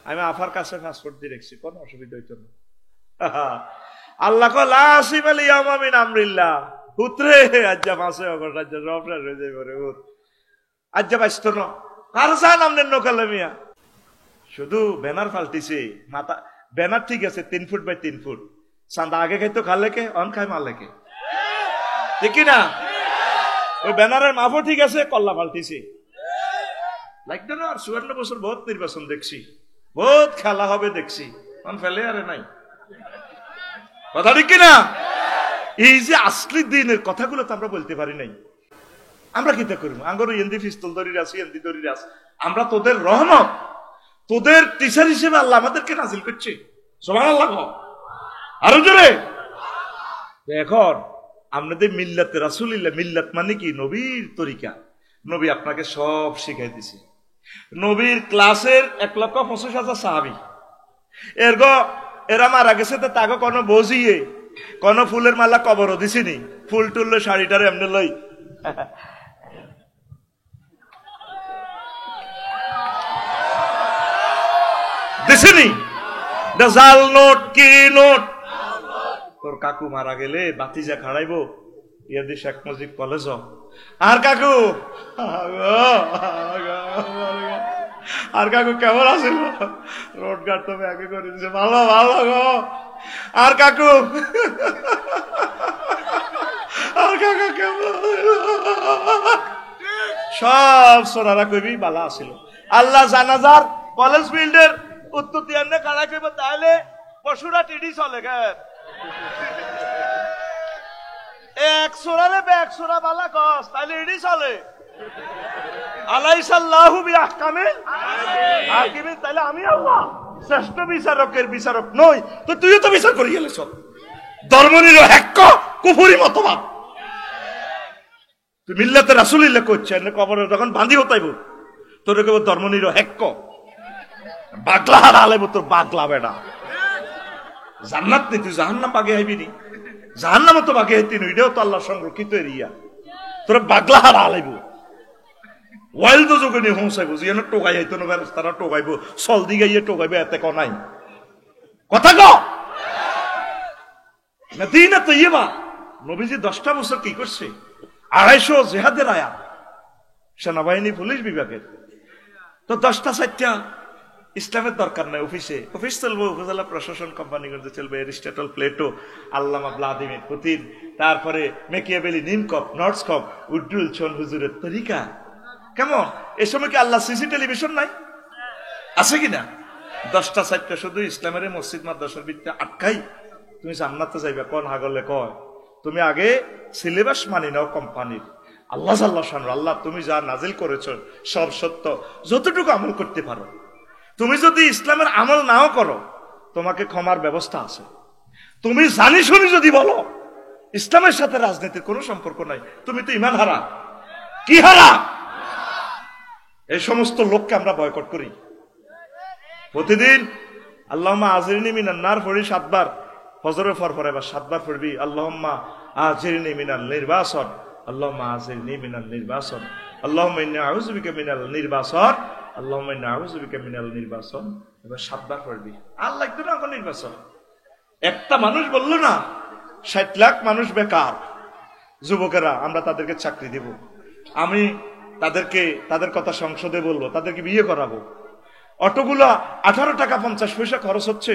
আমি আফার কাছে পাসপোর্ট দিয়ে রেখেছি, কোনো অসুবিধা হইতো না। আল্লাহ লা আসিফা আল ইয়াওমা মিন আমরিল্লাহ, পুত্রে আজ্জা ফাঁসে অগর আজ্জা সব শেষ হয়ে যাবে রে হুত, আজ্জা বাইস্ত ন কার সান আমনে নকালে মিয়া, শুধু ব্যানার ফালতিছে মাথা। ব্যানার ঠিক আছে 3 ফুট বাই 3 ফুট, চান্দা আগে খাইতো খালে কে অন খাই মারলে কে, ঠিক না? ওই ব্যানারের মাপও ঠিক আছে, কল্লা ফালতিছে লাগতো না। আর 54 বছর বহুত নির্বাচন দেখছি, বহুত খেলা হবে দেখছি, অন ফেলে আরে নাই, কথা ঠিক কিনা? এই যে আসলি দিনের কথাগুলো তো আমরা বলতে পারি নাই। আমরা কি তা করবো? আঙ্গর এন্দি পিস্তল দড়ির আছি, এন্দি দড়ির আছি। আমরা তোদের রহমত, তোদের টিচার হিসেবে আল্লাহ আমাদেরকে নাজিল করছে। সুবহানাল্লাহ, আরো জোরে। এখন আপনাদের মিল্লাতে রাসূলুল্লাহ, মিল্লাত মানে কি? নবীর তরিকা। নবী আপনাকে সব শিখাই দিছে। নবীর ক্লাসের 1,25,000 সাহাবী, এরা মারা গেছে তো তাকে কোনো বজিয়ে কোন ফুলের মালা কবরও দিছিনি, ফুল টুললে শাড়িটার এমনি লই দিছিনি। জাল নোট কি নোট? তোর কাকু মারা গেলে বাতিজা খাড়াইবো ইয়াদি শেখ মুজিব কলেজ। আর কাকু, আর কাকু কেমন আছিল? রোড গার্ড তো আগে করে দিছে, ভালো ভালো গো। আর কাকু, আর কাকা কেমন? সব সোনারা কবি বালা আছিল। আল্লাহ জানাজার কলেজ ফিল্ডের উত্তর দিয়ে কারা কইব, তাহলে পশুরা টিডি চলে গে এক সোরালে এক সোরা বালা কস, তাহলে ইডি চলে। আলাইসাল্লাহু বিআহকামিল হাকিমিন, তাহলে আমি আল্লাহ শ্রেষ্ঠ বিচারকের বিচারক নই তো তুইও তো বিচার করি গেলেছ। ধর্মনিরপেক্ষ কুফরি মতবাদ। তুই মিল্লাতে রাসূলুল্লাহ করছেন, কবরে যখন বাঁধি হতাইব তোর কেবল ধর্মনিরপেক্ষ বাগলা হারালে তোর বাগলা বেড়া। জান্নাত নেই, তুই জাহান্নাম বাগে আইবি নি? জাহান্নামে তো বাগে আইতি নই, এটাও তো আল্লাহ সংরক্ষিত এরিয়া। তোর বাগলা হারা আলাইব, ওয়াইল তো যোগে নিয়ে পৌঁছাইব, যে টোকাই আইতো না তারা টোকাইব, চল দিগাইয়ে টোকাইবে, এতে ক নাই কথা ক না দিই না তো ইয়ে বা। নবীজি 10টা বছর কি করছে? 250 জেহাদের আয়াত, সেনাবাহিনী পুলিশ বিভাগের। তো 10টা 4টা ইসলামের দরকার নাই। অফিস চলবো, উপজেলা প্রশাসন কোম্পানিগঞ্জে চলবে, এরিস্টটল, প্লেটো, আল্লামা ভ্লাদিমির পুতিন, তারপরে মেকিয়াভেলি, নিমকপ, নর্থস্কপ, উড্ডুল ছোন হুজুরের তরিকা। কেমন? এ সময় কি আল্লাহ সিসি টেলিভিশন নাই? আছে কিনা? 10টা 4টা শুধু ইসলামের মসজিদ মাদ্রাসার ভিত্তিতে আটকাই তুমি জান্নাতে যাইবা কোন হাগলে কয়? তুমি আগে সিলেবাস মানি নাও কোম্পানির। আল্লাহ আল্লাহ শান, আল্লাহ তুমি যা নাজিল করেছ সব সত্য, যতটুকু আমল করতে পারো। তুমি যদি ইসলামের আমল নাও করো তোমাকে ক্ষমার ব্যবস্থা আছে। তুমি জানি শুনি যদি বলো ইসলামের সাথে রাজনীতির কোনো সম্পর্ক নাই, তুমি তো ইমান হারা। কি হারা? এই সমস্ত লোককে আমরা বয়কট করি। প্রতিদিন আল্লাহুম্মা আজিরনি মিনান নার পড়ি 7 বার, ফজরের পর এবার 7 বার পড়বি আল্লাহুম্মা আজিরনি মিনাল নির্বাসন, আল্লাহুম্মা আজিরনি মিনাল নির্বাসন, আল্লাহুম্মা ইন্নী আউযু বিকা মিনাল নির্বাসন, আল্লাহুম্মা ইন্নী আউযু বিকা মিনাল নির্বাসন। এবার 7 বার পড়বি। আল্লাহ একটু না কোন নির্বাচন? একটা মানুষ বললো না 60 লাখ মানুষ বেকার, যুবকেরা আমরা তাদেরকে চাকরি দেব, আমি তাদের কথা সংসদে বলবো, তাদেরকে বিয়ে করাবো। অটোগুলা 18 টাকা 50 পয়সা খরচ হচ্ছে,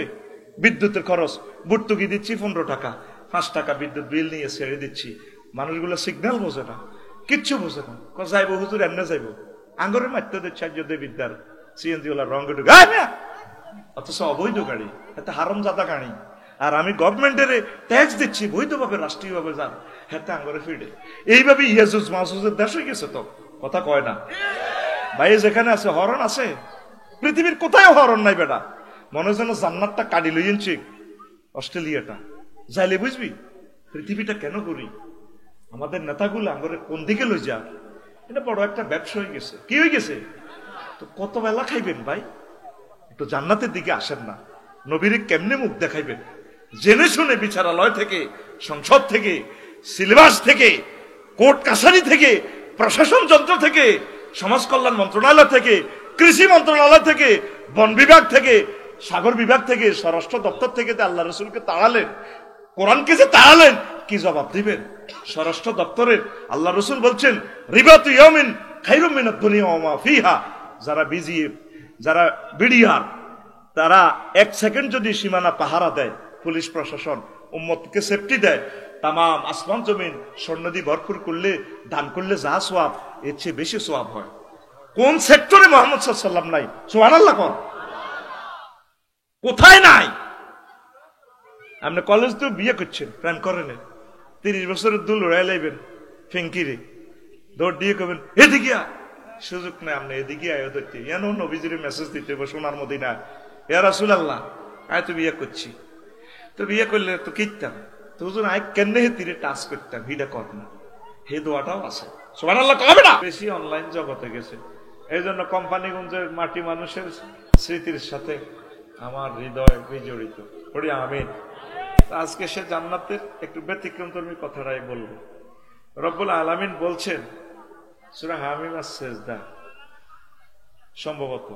বিদ্যুতের খরচ ভর্তুকি দিচ্ছি 15 টাকা, 5 টাকা বিদ্যুৎ বিল নিয়ে ছেড়ে দিচ্ছি। মানুষগুলো সিগন্যাল বোঝে না, কিচ্ছু বোঝে না। যাইবো হুজুর এমনি যাইবো, আঙ্গরে মারতে দিচ্ছে আর্যদে বিদ্যার সিএনজি ওলা রঙে ঢুকে, অথচ অবৈধ গাড়ি, এতে হারামজাদা গাড়ি। আর আমি গভর্নমেন্টের ট্যাক্স দিচ্ছি বৈধভাবে, রাষ্ট্রীয়ভাবে যান, হেতে আঙ্গরে ফিরে। এইভাবে ইয়াজুজ মাসুজের দেশ হয়ে গেছে। তো কথা কয় না ভাই, যেখানে আছে হরণ আছে, পৃথিবীর কোথায় হরণ নাই বেটা। মনে যেন জান্নাতটা কাটি লইছি অস্ট্রেলিয়াটা, যাইলে বুঝবি পৃথিবীটা কেন করি। আমাদের নেতাগুলো আঙ্গরে কোন দিকে লই যা, এটা বড় একটা ব্যবসা হয়ে গেছে। কি হয়ে গেছে? তো কত বেলা খাইবেন ভাই? একটু জান্নাতের দিকে আসেন না। নবীরে কেমনে মুখ দেখাইবেন? জেনে শুনে বিচারালয় থেকে, সংসদ থেকে, সিলেবাস থেকে, কোর্ট কাছারি থেকে, প্রশাসন যন্ত্র থেকে, সমাজ কল্যাণ মন্ত্রণালয় থেকে, কৃষি মন্ত্রণালয় থেকে বন বিভাগ থেকে, সাগর বিভাগ থেকে, স্বরাষ্ট্র দপ্তর থেকে আল্লাহ রসুলকে তাড়ালেন, কোরআনকে যে তাড়ালেন, কি জবাব দিবেন? স্বরাষ্ট্র দপ্তরের আল্লাহ রসুল বলছেন, রিবাতু ইয়াউমিন খায়রুম মিনাদ দুনিয়া ওয়া মা ফিহা। যারা বিজিএফ, যারা বিডিআর, তারা 1 সেকেন্ড যদি সীমানা পাহারা দেয়, পুলিশ প্রশাসন উম্মতকে সেফটি দেয়, তামাম আসমান জমিন স্বর্ণ দিয়ে ভরপুর করলে, দান করলে যা সোয়াব, এর চেয়ে বেশি সোয়াব হয়। কোন সেক্টরে মুহাম্মদ সাল্লাল্লাহু আলাইহি ওয়াসাল্লাম নাই? সুবহানাল্লাহ কোন? কোথায় নাই? আপনি কলেজ তো বিয়ে করছেন, প্রেম করেন, 30 বছরের দুল উড়াই লাইবেন ফেঙ্কিরে, দৌড় দিয়ে কবেন এদিকে আয়, সুযোগ নাই। আপনি এদিকে আয় ধরতে, এন নবীজির মেসেজ দিতে সোনার মদিনা, ইয়া রাসূলুল্লাহ আয় তো বিয়ে করছি, তো বিয়ে করলে তো কিনতাম, তো হুজুর আয় কেন হে তীরে টাচ করতাম, হিটা কর না, হে দোয়াটাও আছে। সুবহানাল্লাহ কবে না? বেশি অনলাইন জগতে গেছে, এই জন্য কোম্পানিগঞ্জের মাটি মানুষের স্মৃতির সাথে আমার হৃদয় বিজড়িত। পড়ি আমিন। আজকে সে জান্নাতের একটু ব্যতিক্রমধর্মী কথাটাই বলবো। রব্বুল আলামিন বলছেন সূরা হামিম আস-সাজদা সম্ভবত,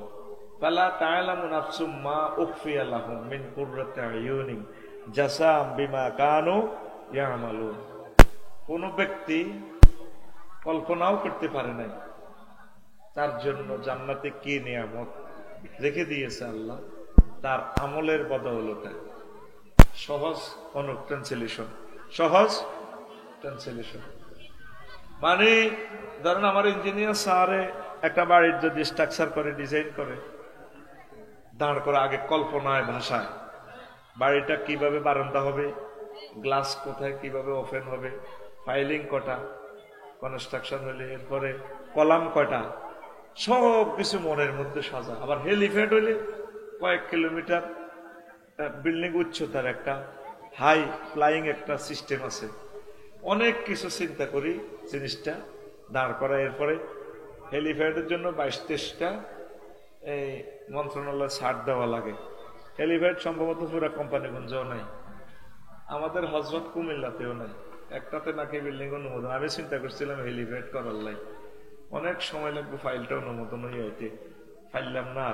ফালা তা'লামু নাফসুম মা উখফিয়া লাহুম মিন কুররাতি আয়ুনিন জাযাআম বিমা কানু ইয়ামালুন। কোন ব্যক্তি কল্পনাও করতে পারে নাই তার জন্য জান্নাতে কি নিয়ামত রেখে দিয়েছে আল্লাহ, তার আমলের বদৌলতে। সহজ ট্রান্সলেশন, সহজ ট্রান্সলেশন মানে, ধরেন আমার ইঞ্জিনিয়ার স্যারে একটা বাড়ির যদি স্ট্রাকচার করে, ডিজাইন করে, দাঁড় করে আগে কল্পনায় ভাষায় বাড়িটা কিভাবে বারান্দা হবে, গ্লাস কোথায় কিভাবে ওপেন হবে, ফাইলিং কটা, কনস্ট্রাকশন হলে এরপরে কলাম কয়টা, সব কিছু মনের মধ্যে সাজা। আবার হেলিপ্যাড হইলে কয়েক কিলোমিটার বিল্ডিং উচ্চতার একটা হাই ফ্লাইং একটা সিস্টেম আছে, অনেক কিছু চিন্তা করি জিনিসটা দাঁড় করা। এরপরে হেলিপ্যাডের জন্য 22-23টা এই মন্ত্রণালয় ছাড় দেওয়া লাগে। হেলিপ্যাড সম্ভবত পুরো কোম্পানিগঞ্জেও নাই, আমাদের হযরত কুমিল্লাতেও নাই, একটাতে নাকি বিল্ডিং অনুমোদন। আমি চিন্তা করছিলাম হেলিপ্যাড করার লাই অনেক সময় লাগবে, ফাইলটা অনুমোদন হয়ে হইতে, ফাইললাম না।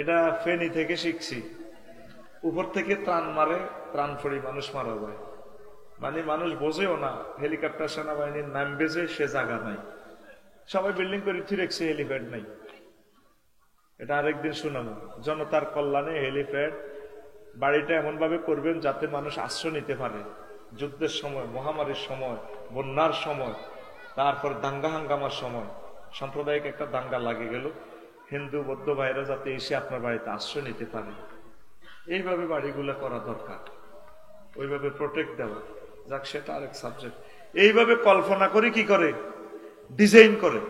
এটা ফেনী থেকে শিখছি, উপর থেকে ত্রাণ মারে, ত্রাণ ফড়ি মানুষ মারা যায়, মানে মানুষ বোঝেও না হেলিকপ্টার সেনাবাহিনীর নাম বেজে সে জায়গা নাই, সবাই বিল্ডিং করে রেখেছে, হেলিপ্যাড নাই। এটা আরেকদিন শুনানো। জনতার কল্যাণে হেলিপ্যাড বাড়িটা এমন ভাবে করবেন যাতে মানুষ আশ্রয় নিতে পারে, যুদ্ধের সময়, মহামারীর সময়, বন্যার সময়, তারপর দাঙ্গা হাঙ্গামার সময়, সাম্প্রদায়িক একটা দাঙ্গা লাগে গেল, হিন্দু বৌদ্ধ ভাইরা যাতে এসে আপনার বাড়িতে আশ্রয় নিতে পারে, এইভাবে বাড়িগুলো করা দরকার, ওইভাবে প্রোটেক্ট দেওয়া। যাক, সেটা আরেক সাবজেক্ট। এইভাবে কল্পনা করে কি করে, ডিজাইন করে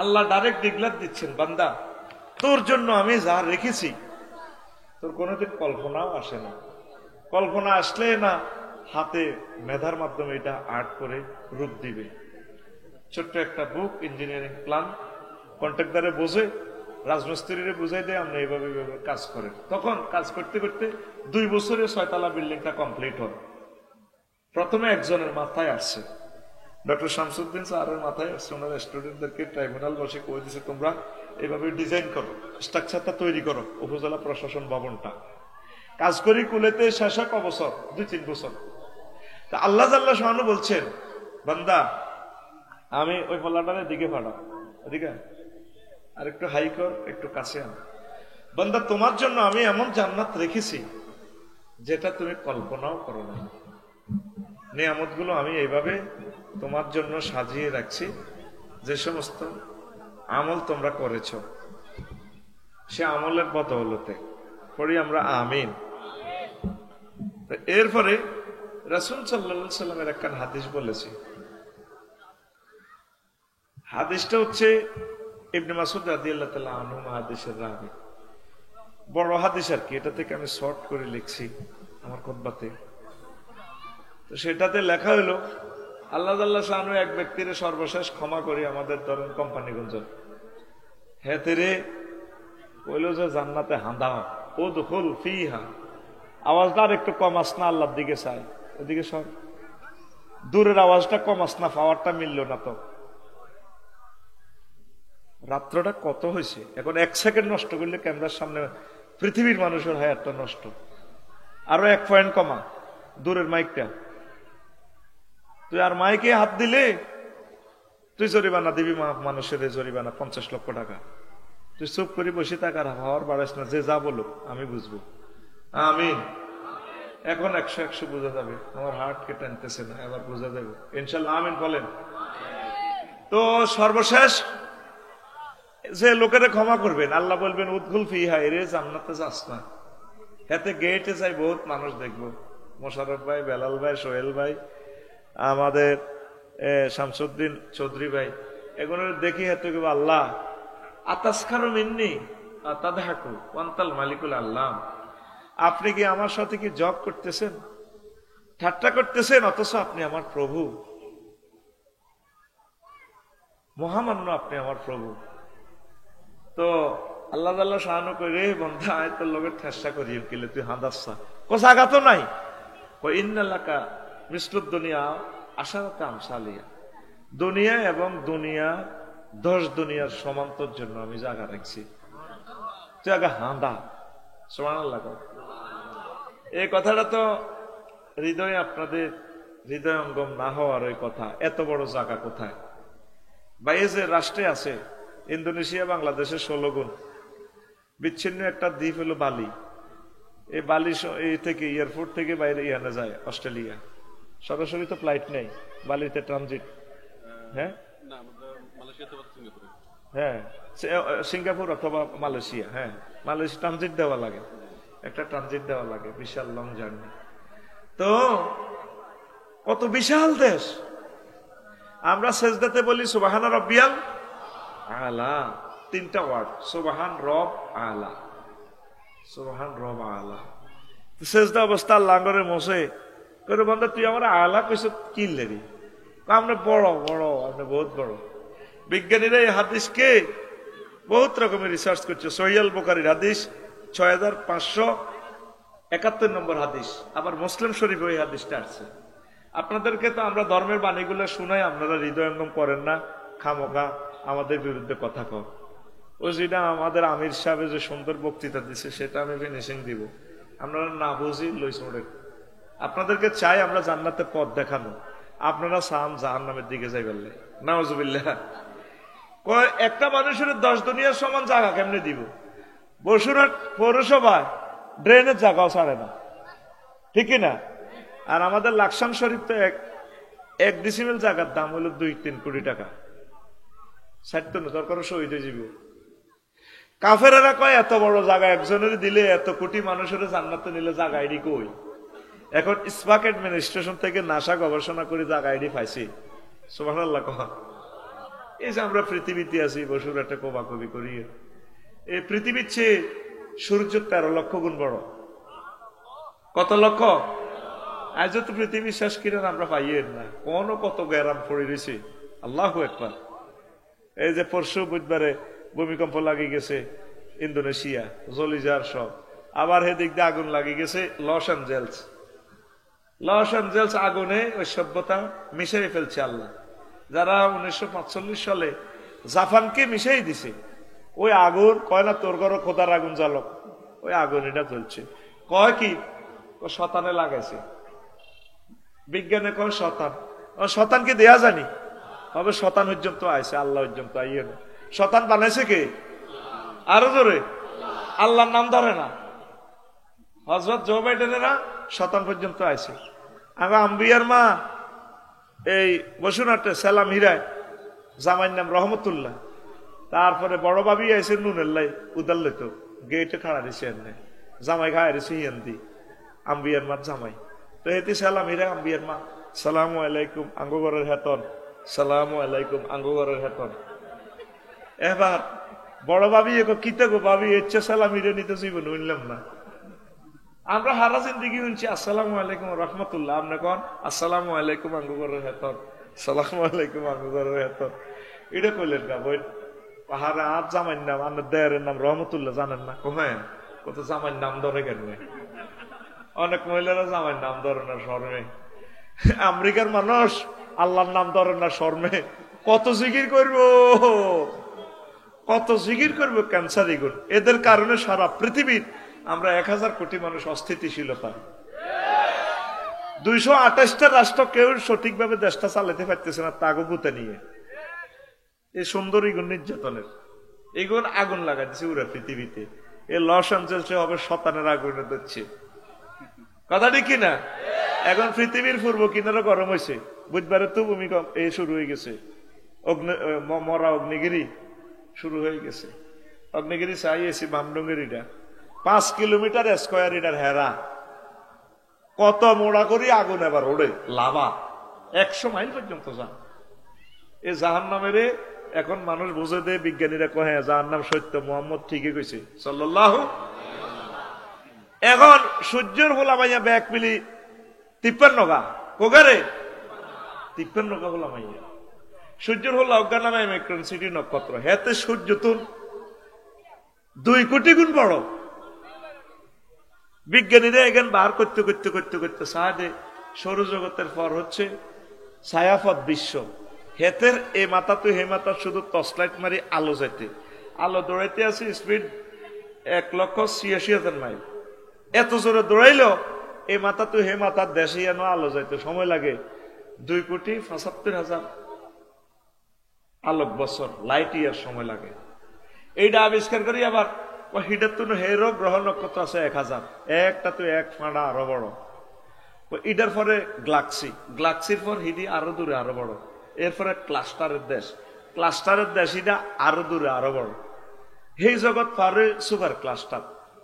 আল্লাহ ডাইরেক্ট ডিক্লেয়ার দিচ্ছেন, বান্দা তোর জন্য আমি যা রেখেছি তোর কোনোদিন কল্পনাও আসে না। কল্পনা আসলে না হাতে মেধার মাধ্যমে এটা আর্ট করে রূপ দিবে। ছোট্ট একটা বুক, ইঞ্জিনিয়ারিং প্ল্যান, কন্ট্রাক্টরে বোঝে, রাজমিস্ত্রিরে বুঝাই দেয়, আমরা এইভাবে কাজ করেন। তখন কাজ করতে করতে 2 বছরে 6 তলা বিল্ডিংটা কমপ্লিট হয়। প্রথমে একজনের মাথায় আসছে, ডক্টর শামসুদ্দিন স্যারের মাথায় আসছে, ওনার স্টুডেন্টদেরকে ট্রাইব্যুনাল বসে কয়ে দিচ্ছে, তোমরা এইভাবে ডিজাইন করো, স্ট্রাকচারটা তৈরি করো, উপজেলা প্রশাসন ভবনটা। কাজ করি কুলেতে শেষ 1 বছর, 2-3 বছর। তা আল্লাহ জাল্লাহ শাআনু বলছেন, বান্দা আমি ওই ফলাটার দিকে ফাড়াও, এদিকে আর একটু হাই কর, একটু কাছে আন। বান্দা তোমার জন্য আমি এমন জান্নাত রেখেছি যেটা তুমি কল্পনাও করো না। নিয়ামতগুলো আমি এইভাবে তোমার জন্য সাজিয়ে রাখছি, যে সমস্ত আমল তোমরা করেছ সে আমলের বদৌলতে। পড়ি আমরা আমিন। এরপরে রাসূল সাল্লাল্লাহু আলাইহি সাল্লামের একটা হাদিস বলেছি, হাদিসটা হচ্ছে ইবনে মাসউদ রাদিয়াল্লাহু তাআলা আনহু হাদিসের রাবী, বড় হাদিস আর কি, এটা থেকে আমি শর্ট করে লিখছি আমার খুতবাতে। তো সেটাতে লেখা হলো, আল্লাহ জাল্লাহ শাআনু এক ব্যক্তির সর্বশেষ ক্ষমা করি, আমাদের ধরেন কোম্পানিগঞ্জ, হ্যাঁ তেরে কইল যে জান্নাতে হাঁদা উদখুল ফিহা, আওয়াজটা আর একটু কম আস না, আল্লাহর দিকে চাই, ওদিকে সর, দূরের আওয়াজটা কম আস না, পাওয়ারটা মিলল না। তো রাত্রটা কত হয়েছে, এখন 1 সেকেন্ড নষ্ট করলে ক্যামেরার সামনে পৃথিবীর মানুষের হায়ারটা নষ্ট। আরো 1 পয়েন্ট কমা দূরের মাইকটা, তুই আর মাইকে হাত দিলে তুই জরিমানা দিবি, মানুষের জরিমানা 50 লক্ষ টাকা। তুই চুপ করে বসে থাকার হাওয়ার বাড়াস না, যে যা বলুক আমি বুঝবো। আমিন। এখন 100 বোঝা যাবে, আমার হার্টকে টানতেছে না, এবার বোঝা যাবে ইনশাল্লাহ। আমিন বলেন। তো সর্বশেষ যে লোকেরা ক্ষমা করবেন, আল্লাহ বলবেন উদখুল ফিহা, এরে জান্নাতে যাস না, এতে গেটে যাই বহুত মানুষ দেখবো, মোশাররফ ভাই, বেলাল ভাই, সোহেল ভাই, আমাদের শামসুদ্দিন চৌধুরী ভাই, এগুলো দেখি হাতে আল্লাহ আতাসখারু মিন্নি আতাদহাকু ওয়ান্তাল মালিকুল আল্লাহ, আপনি কি আমার সাথে কি জব করতেছেন, ঠাট্টা করতেছেন, অথচ আপনি আমার প্রভু, মহামান্য আপনি আমার প্রভু। তো আল্লাহ আল্লাহ সাহানো করে বন্ধা আয় তোর লোকের ঠেসা করিয়ে কিলে তুই হাঁদাসা কোসাগা তো নাই, ও ইন্নাল্লাকা মিসলুদ দুনিয়া আশারাতে আমসালিয়া, দুনিয়া এবং দুনিয়া 10 দুনিয়ার সমান্তর জন্য আমি জায়গা রাখছি, তুই আগে হাঁদা। সুবহানাল্লাহ। এই কথাটা তো হৃদয়ে আপনাদের হৃদয়ঙ্গম না হওয়ার ওই কথা, এত বড় জায়গা কোথায়? বাইরে যে রাষ্ট্রে আছে, ইন্দোনেশিয়া বাংলাদেশের 16 গুণ বিচ্ছিন্ন একটা দ্বীপ হলো বালি। এই বালি এই থেকে এয়ারপোর্ট থেকে বাইরে ইয়ানে যায় অস্ট্রেলিয়া, সরাসরি তো ফ্লাইট নেই, বালিতে ট্রানজিট। হ্যাঁ হ্যাঁ, সিঙ্গাপুর অথবা মালয়েশিয়া। হ্যাঁ, মালয়েশিয়া ট্রানজিট দেওয়া লাগে, একটা ট্রানজিট দেওয়া লাগে, বিশাল লং জার্নি। তো কত বিশাল দেশ। আমরা সেজদাতে বলি সুবহানা রাব্বিয়াল আলা, 3টা ওয়ার্ড, সুবহান রব আলা, সুবহান রব আলা। সেজদা অবস্থা আল্লাহ করে মোসে করে, বন্ধু তুই আমার আলা কইস কি লেরি, আমরা বড় বড়, আপনি বহুত বড়। বিজ্ঞানীরা এই হাদিসকে বহুত রকমের রিসার্চ করছে। সহিহ বুখারীর হাদিস 6571 নম্বর হাদিস, আবার মুসলিম শরীফে ওই হাদিসটা আছে। আপনাদেরকে তো আমরা ধর্মের বাণীগুলো শুনাই, আপনারা হৃদয়ঙ্গম করেন না, খামোখা আমাদের বিরুদ্ধে কথা কন। ও যেটা আমাদের আমির সাহেব যে সুন্দর বক্তৃতা দিচ্ছে সেটা আমি ফিনিশিং দিব, আপনারা না বুঝি লইস মোড়ে। আপনাদেরকে চাই আমরা জান্নাতের পথ দেখানো, আপনারা চান জাহান্নামের দিকে যাই বললে নাউজুবিল্লাহ। একটা মানুষের 10 দুনিয়ার সমান জায়গা কেমনে দিব? বসুরহাট পৌরসভায় ড্রেনের জায়গাও ছাড়ে না, ঠিক না? আর আমাদের লাকসাম শরীফ তো এক ডিসিমেল জায়গার দাম হলো 2-3 কোটি টাকা। ছাড়তো না, দরকার শহীদ হয়ে যাব। কাফেরেরা কয় এত বড় জায়গা একজনের দিলে এত কোটি মানুষের জান্নাতে নিলে জায়গা আইডি কই? এখন ইসপাক অ্যাডমিনিস্ট্রেশন থেকে নাসা গবেষণা করে জায়গা আইডি পাইছি। সুবহানাল্লাহ। এই যে আমরা পৃথিবীতে আছি, বসুর একটা কোবাকবি করি, এই পৃথিবীর চেয়ে সূর্য 13 লক্ষ গুণ বড়। কত লক্ষ? আজ তো পৃথিবী শেষ কিনা আমরা পাইয়েন না, কত গ্যারাম পড়ে রয়েছে। আল্লাহু আকবার। এই যে পরশু বুধবারে ভূমিকম্প লাগিয়ে গেছে ইন্দোনেশিয়া, জলিজার সব। আবার হেদিক দিয়ে আগুন লাগিয়ে গেছে লস অ্যাঞ্জেলস। লস অ্যাঞ্জেলস আগুনে ওই সভ্যতা মিশাই ফেলছে আল্লাহ। যারা 1945 সালে জাপানকে মিশাই দিছে, ওই আগুন কয় না তোর ঘর খোদার আগুন জ্বালক, ওই আগুন এটা জ্বলছে। কয় কি শতানে লাগাইছে, বিজ্ঞানে কয় শতান। শতানকে দেয়া জানি, তবে শতান পর্যন্ত আইছে, আল্লাহ পর্যন্ত আইয়ে না। শতান বানাইছে কে? আরো জোরে, আল্লাহর নাম ধরে না। হযরত জো বাইডেনেরা শতান পর্যন্ত আইছে। আমার আম্বিয়ার মা এই বসুনাটে সালাম হীরায়, জামাইর নাম রহমতুল্লাহ। তারপরে বড় ভাবি আইছে নুনেল্লাই উদাল্লে, তো গেটে খাড়া দিছে এনে, জামাই খায় দিছে হিয়ান্দি, আম্বিয়ার মার জামাই। তো এতে সালাম হীরা আম্বিয়ার মা, সালামু আলাইকুম আঙ্গগরের হেতন, সালামু আলাইকুম আঙ্গগরের হেতন। এবার বড় ভাবি কিতে গো ভাবি ইচ্ছে সালাম হীরে নিতে জীবন উনলাম না। আমরা হারা জিন্দিগি শুনছি আসসালামু আলাইকুম রহমতুল্লাহ, আপনি কন আসসালামু আলাইকুম আঙ্গগরের হেতন, সালামু আলাইকুম আঙ্গগরের হেতন। এটা কইলেন গা বই পাহাড়ে আর জামাইর নাম, আপনার দেয়ারের নাম রহমতুল্লাহ জানেন না? হ্যাঁ, কত জামাইর নাম ধরে কেন? অনেক মহিলারা জামাইর নাম ধরে না শর্মে। আমেরিকার মানুষ আল্লাহর নাম ধরে না শর্মে, কত জিকির করবো। কত জিকির করবো ক্যান্সার এগুন। এদের কারণে সারা পৃথিবীর আমরা 1000 কোটি মানুষ অস্থিতিশীলতা। 228টা রাষ্ট্র কেউ সঠিকভাবে দেশটা চালাতে পারতেছে না তাগবুতে নিয়ে। এই সুন্দর এগুন নির্যাতনের এগুন আগুন লাগাই দিচ্ছে পুরো পৃথিবীতে। এই লস অ্যাঞ্জেলসে হবে শতানের আগুনে দিচ্ছে, কথা ঠিক কিনা? এখন পৃথিবীর পূর্ব কিনারও গরম হয়েছে। বুধবারে তো ভূমিকম্প এই শুরু হয়ে গেছে, মরা অগ্নিগিরি শুরু হয়ে গেছে। অগ্নিগিরি চাইয়েছি বামডঙ্গের ইটা 5 কিলোমিটার স্কোয়ার ইটার হেরা, কত মোড়া করি আগুন এবার ওড়ে লাভা 100 মাইল পর্যন্ত যা। এই জাহান্নামের এখন মানুষ বুঝে দেয়, বিজ্ঞানীরা কহে জাহান্নাম সত্য, মোহাম্মদ ঠিকই কইছে সাল্লাল্লাহু। এখন সূর্যের হোলা মাইয়া ব্যাগ মিলি 53 গা কোগারে 53 গা হোলা মাইয়া সূর্যের হোলা অজ্ঞা নামে মেক্রন সিটি নক্ষত্র, হেতে সূর্য তুন 2 কোটি গুণ বড়। বিজ্ঞানীরা এখন বার করতে করতে করতে করতে সাহায্যে সৌরজগতের পর হচ্ছে ছায়াপথ বিশ্ব। হেতের এ মাথা তো হে মাথা শুধু টর্চলাইট মারি আলো যাইতে, আলো দৌড়াইতে আছে স্পিড 1,86,000 মাইল। এত জোরে দৌড়াইলো এই মাথা তো হে মাথার দেশে যেন আলো যাইতে সময় লাগে 2,75,000 আলোক বছর, লাইট ইয়ার সময় লাগে। এইটা আবিষ্কার করি আবার হিটার তো হেরো গ্রহ নক্ষত্র আছে 1000, একটা তো 1 ফাঁড়া আরো বড়। ইটার পরে গ্লাক্সি, গ্লাক্সির পর হিডি আরো দূরে আরো বড়। এরপরে ক্লাস্টারের দেশ, ক্লাস্টারের দেশ এটা আরো দূরে আরো বড়। এই জগৎ পারে সুপার ক্লাস্টার,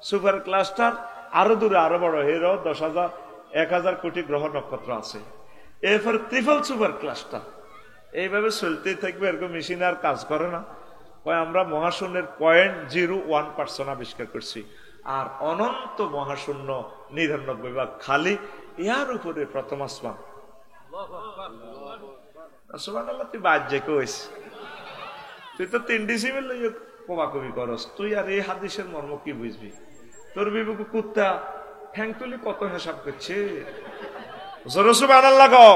সুপার ক্লাস্টার আরো দূরে আরো বড়। হেরো 10,000 1,000 কোটি গ্রহ নক্ষত্র আছে। এরপরে ট্রিপল সুপার ক্লাস্টার। এইভাবে চলতেই থাকবে, এরকম মেশিন আর কাজ করে না। আমরা মহাশূন্যের 0.01% আবিষ্কার করছি, আর অনন্ত মহাশূন্য 99 ভাগ খালি। ইয়ার উপরে প্রথম আসমান। সুবহানাল্লাহ, তুই বাজ্যে কইস, তুই তো 3 ডিসিমেল কবাকবি করস, তুই আর এই হাদিসের মর্ম কি বুঝবি? তোর বিবেক কুত্তা ঠ্যাং তুলি কত হিসাব করছে। জোরে সুবহানাল্লাহ গো।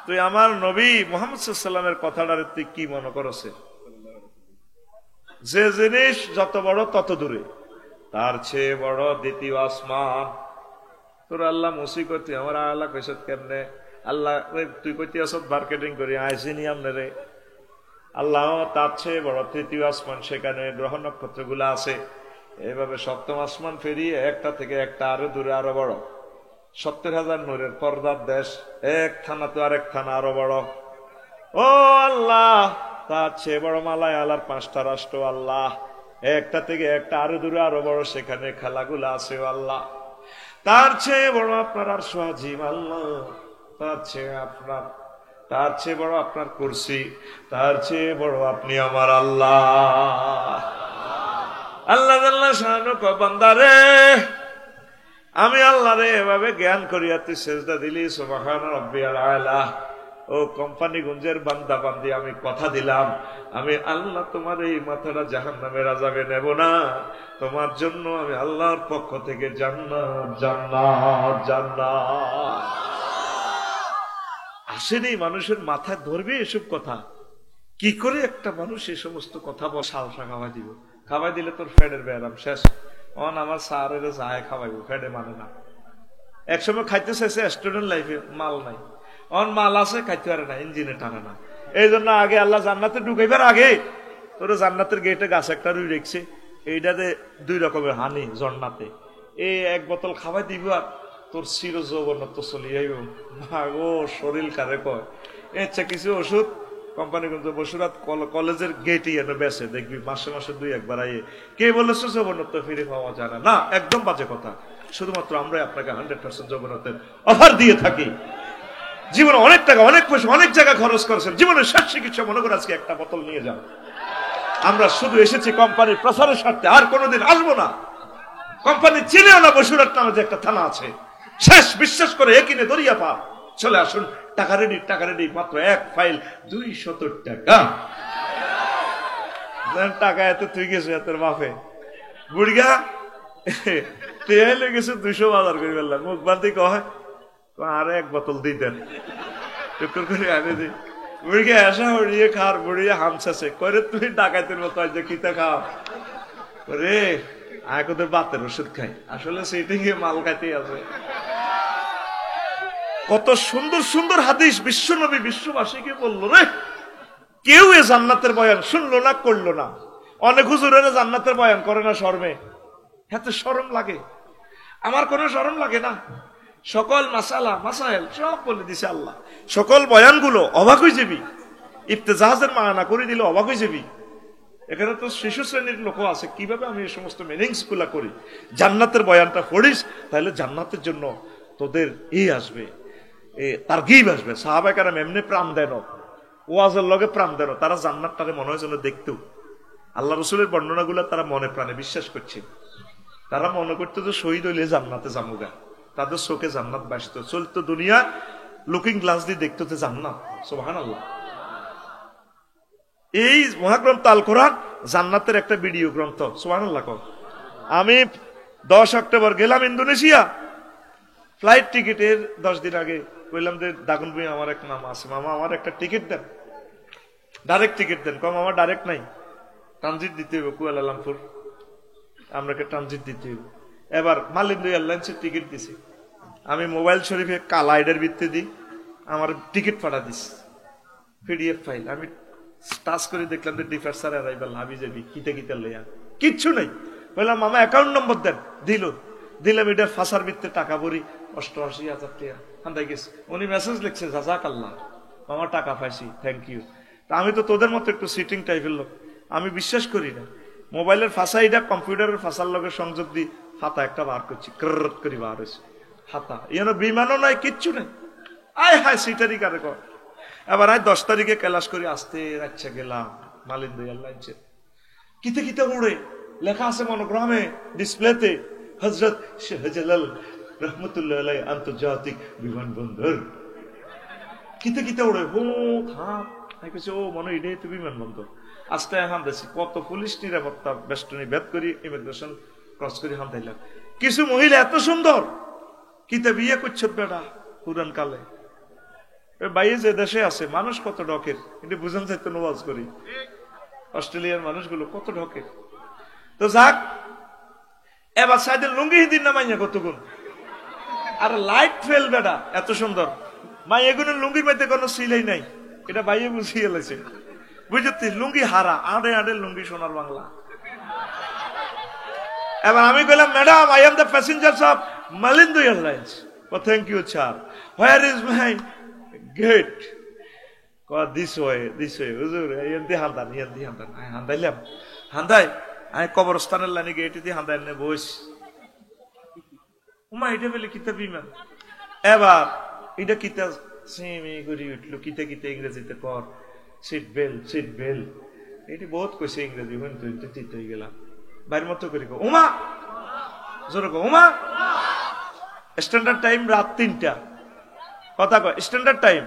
তুই আমার নবী মুহাম্মদ সাল্লাল্লাহু আলাইহি ওয়াসাল্লামের কথাটারে তুই কি মনে করছে? যে জিনিস যত বড় তত দূরে, তার চেয়ে বড় দ্বিতীয় আসমান। তোর আল্লাহ মুসি করতে আমার আল্লাহ কইসত কেমনে? আল্লাহ তুই কইতে আসত মার্কেটিং করি আইসিনি আমনে আল্লাহ তার চেয়ে বড় তৃতীয় আসমান, সেখানে গ্রহ নক্ষত্র গুলা আছে। এইভাবে সপ্তম আসমান ফেরিয়ে একটা থেকে একটা আরো দূরে আরো বড়। 70,000 নূরের পর্দার দেশ, এক থানা তো আরেক থানা আরো বড়। ও আল্লাহ, তার চেয়ে বড় মালায় আল্লাহর 5টা রাষ্ট্র আল্লাহ, একটা থেকে একটা আরো দূরে আরো বড়, সেখানে খেলাগুলা আছে আল্লাহ। তার চেয়ে বড় আপনার আর সোয়াজিম আল্লাহ, তার চেয়ে বড় আপনার কুরসি, তার চেয়ে বড় আপনি আমার আল্লাহ। আল্লাহ আল্লাহ শানু ক বান্দারে, আমি আল্লাহ রে এভাবে জ্ঞান করিয়া তুই সেজদা দিলি, সুবহান রাব্বিয়াল আলা। ও কোম্পানি গুঞ্জের বান্দা বান্দি, আমি কথা দিলাম, আমি আল্লাহ তোমার এই মাথাটা জাহান্নামের আযাবে নেব না। তোমার জন্য আমি আল্লাহর পক্ষ থেকে জান্নাত জান্নাত জান্নাত। আসেনি মানুষের মাথায় ধরবে এসব কথা? কি করে একটা মানুষ এই সমস্ত কথা বল? সালসা খাওয়াই দিব, খাওয়াই দিলে তোর ফেডের ব্যায়াম শেষ। অন আমার সারের যায় খাওয়াইব, ফেডে মানে না। একসময় খাইতে চাইছে, স্টুডেন্ট লাইফে মাল নাই, অন মাল আছে খাইতে পারে না, ইঞ্জিনে টানে না। এই জন্য আগে আল্লাহ জান্নাতে ঢুকাইবার আগে তোর জান্নাতের গেটে গাছ একটা রুই রেখছে, এইটাতে 2 রকমের হানি জন্নাতে। এই 1 বোতল খাওয়াই দিব আর তোর চির যৌবনত্ব চলি যাইব। ও শরীর কারে কয় এর কিছু ওষুধ কোম্পানি কিন্তু বসুরাত কলেজের গেটই এনে বেছে, দেখবি মাসে মাসে 2-1 আইয়ে। কে বলেছে যৌবনত্ব ফিরে পাওয়া যায় না? না, একদম বাজে কথা। শুধুমাত্র আমরা আপনাকে 100% যৌবনত্বের অফার দিয়ে থাকি। জীবনে অনেক টাকা, অনেক পয়সা, অনেক জায়গা খরচ করেছেন, জীবনের শেষ চিকিৎসা মনে করে আজকে একটা বোতল নিয়ে যান। আমরা শুধু এসেছি কোম্পানির প্রচারের স্বার্থে, আর কোনোদিন আসবো না। কোম্পানি চিনেও না বসুরাত নামে যে একটা থানা আছে, শেষ। বিশ্বাস করে একিনে দরিয়া পা চলে আসুন। টাকা রেডি, টাকা রেডি, মাত্র 1 ফাইল 270 টাকা। টাকা এত তুই গেছো এতের মাফে বুড়িগা তেল গেছে 200 বাজার করে ফেললাম। মুখ বান্ধি কয় আর 1 বোতল দিই দেন, টুকুর করে আনে দিই। বুড়িকে আসা হড়িয়ে খার বুড়িয়ে হামসাছে করে তুই ডাকাইতের মতো আজ কিতা খাও রে আয় কোথায় বাতের ওষুধ খাই আসলে সিটিং এ মাল খাইতে আছে। কত সুন্দর সুন্দর হাদিস বিশ্ব নবী বিশ্ববাসীকে বললো রে, কেউ এ জান্নাতের বয়ান শুনলো না করলো না। অনেক হুজুরেরা জান্নাতের বয়ান করে না শরমে, এত শরম লাগে। আমার কোনো শরম লাগে না, সকল মাসালা মাসাইল সব বলে দিছে আল্লাহ। সকল বয়ানগুলো অবাক হয়ে যাবি, ইফতেজাহাজের মানা করে দিলে অবাক হয়ে যাবি। এখানে তো শিশু শ্রেণীর লোক আছে, কিভাবে আমি এই সমস্ত মিনিংস গুলা করি। জান্নাতের বয়ানটা পড়িস তাহলে জান্নাতের জন্য তোদের আসবে, তারগিব আসবে। সাহাবায়ে কেরাম এমনি প্রাণ দেন, ওয়াজের লগে প্রাণ দেন, তারা জান্নাতটারে মনে হয় যেন দেখতো। আল্লাহ রসুলের বর্ণনাগুলো তারা মনে প্রাণে বিশ্বাস করছে। তারা মনে করতো যে শহীদ হইলে জান্নাতে জামুগা, তাদের চোখে জান্নাত বাসিত চলতো, দুনিয়া লুকিং গ্লাস দিয়ে দেখতো যে জান্নাত। সুবহানাল্লাহ। এই মহাগ্রন্থ আল কোরআন জান্নাতের একটা ভিডিও গ্রন্থ। সুবহানাল্লাহ। আমি 10 অক্টোবর গেলাম ইন্দোনেশিয়া, ফ্লাইট টিকিটের 10 দিন আগে বললাম যে দাগুন ভাই আমার এক মামা আছে, মামা আমার একটা টিকিট দেন, ডাইরেক্ট টিকিট দেন। কম আমার ডাইরেক্ট নাই, ট্রানজিট দিতে হবে কুয়ালালামপুর, আপনাকে ট্রানজিট দিতে হবে। এবার মালিন্দু এয়ারলাইন্সের টিকিট দিছি আমি, মোবাইল শরীফে কাল আইডের ভিত্তি দিই, আমার টিকিট পাঠা দিস পিডিএফ ফাইল। আমি টাচ করে দেখলাম যে ডিফার্সার অ্যারাইভাল হাবি যাবি কিতে কিতে লইয়া, কিচ্ছু নাই। বললাম মামা অ্যাকাউন্ট নম্বর দেন, দিলাম। এটা ফাঁসার ভিত্তে টাকা ভরি 88,000 টাকা হান্দাই গেছে। উনি মেসেজ লিখছে জাযাকাল্লাহ, মামা টাকা পাইছি, থ্যাংক ইউ। তা আমি তো তোদের মতো একটু সিটিং টাইপের লোক, আমি বিশ্বাস করি না। মোবাইলের ফাঁসা এটা কম্পিউটারের ফাঁসার লগে সংযোগ দিই, ফাতা একটা বার করছি, ক্ররত করে বার হয়েছে ফাতা। এন বিমানও নাই, কিচ্ছু নেই। আয় হায় সিটারি কারে কর। এবার আয় 10 তারিখে ক্লাস করে আসতে রাচ্ছা গেলাম মালিন্দু এয়ারলাইন্সে, কিতে কিতে উড়ে লেখা আছে মনোগ্রামে ডিসপ্লেতে, হযরত শাহজালাল রহমতুল্লাহ আলাইহি আন্তর্জাতিক বিমানবন্দর। কিতে কিতে উড়ে হো থাপ, আমি কইছি ও মনে এটাই তো বিমানবন্দর। আস্তে হামদাছি, কত পুলিশ নিরাপত্তা বেষ্টনী ভেদ করি ইমিগ্রেশন ক্রস করে হামদাইলাম। কিছু মহিলা এত সুন্দর, কিতে বিয়ে করছে বেটা পুরান কালে। বাইরে যে দেশে আছে মানুষ কত ঢকের, কিন্তু বুঝান চাইতে ওয়াজ করি। অস্ট্রেলিয়ার মানুষগুলো কত ঢকের। তো যাক, এবার সাইদের লুঙ্গি হিদিন না মাইয়া কতগুণ, আর লাইট ফেল বেটা এত সুন্দর মাইয়াগুনের লুঙ্গির মধ্যে কোনো সিলাই নাই, এটা বাইরে বুঝিয়ে গেছে। বুঝতে লুঙ্গি হারা, আড়ে আড়ে লুঙ্গি সোনার বাংলা। এবার আমি বললাম madam I am the passenger of Malindo Airlines. Oh thank you sir, where is my gate? This way হুজুর, এন্দি হান্দান হান্দাইলাম, হান্দাই আমি কবরস্থানের লাইনে গেট দিয়ে হান্দাই নে বস। উমা এটা বলে কিতা বিমান। এবার এটা কিতা সেমি করে উঠলো, কিতা কিতা ইংরেজিতে কর, সিট বেল এটি বহুত কইছে ইংরেজি, হইতে হয়ে গেলাম বাইরের মতো করে উমা জোরে উমা। স্ট্যান্ডার্ড টাইম রাত 3টা, কথা কয় স্ট্যান্ডার্ড টাইম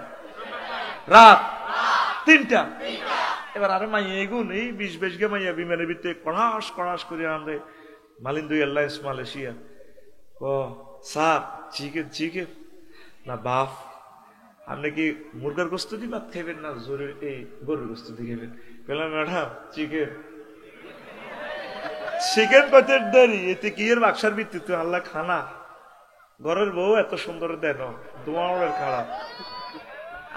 রাত 3টা। এবার আরে মাইয়া এগুন এই 20 গে মাইয়া বিমানের ভিতরে কড়াস করে আনবে মালিন্দু এয়ারলাইন্স মালয়েশিয়া। ও স্যার চিকেন না বাফ, আপনি কি মুরগার গোস্ত দিয়ে ভাত খাইবেন না জরুরি এই গরুর গোস্ত দিয়ে খাইবেন? বললাম ম্যাডাম চিকেন কত দেরি, এতে কি এর বাক্সার ভিত্তিতে আল্লাহ খানা, ঘরের বউ এত সুন্দর দেন তোমার খারাপ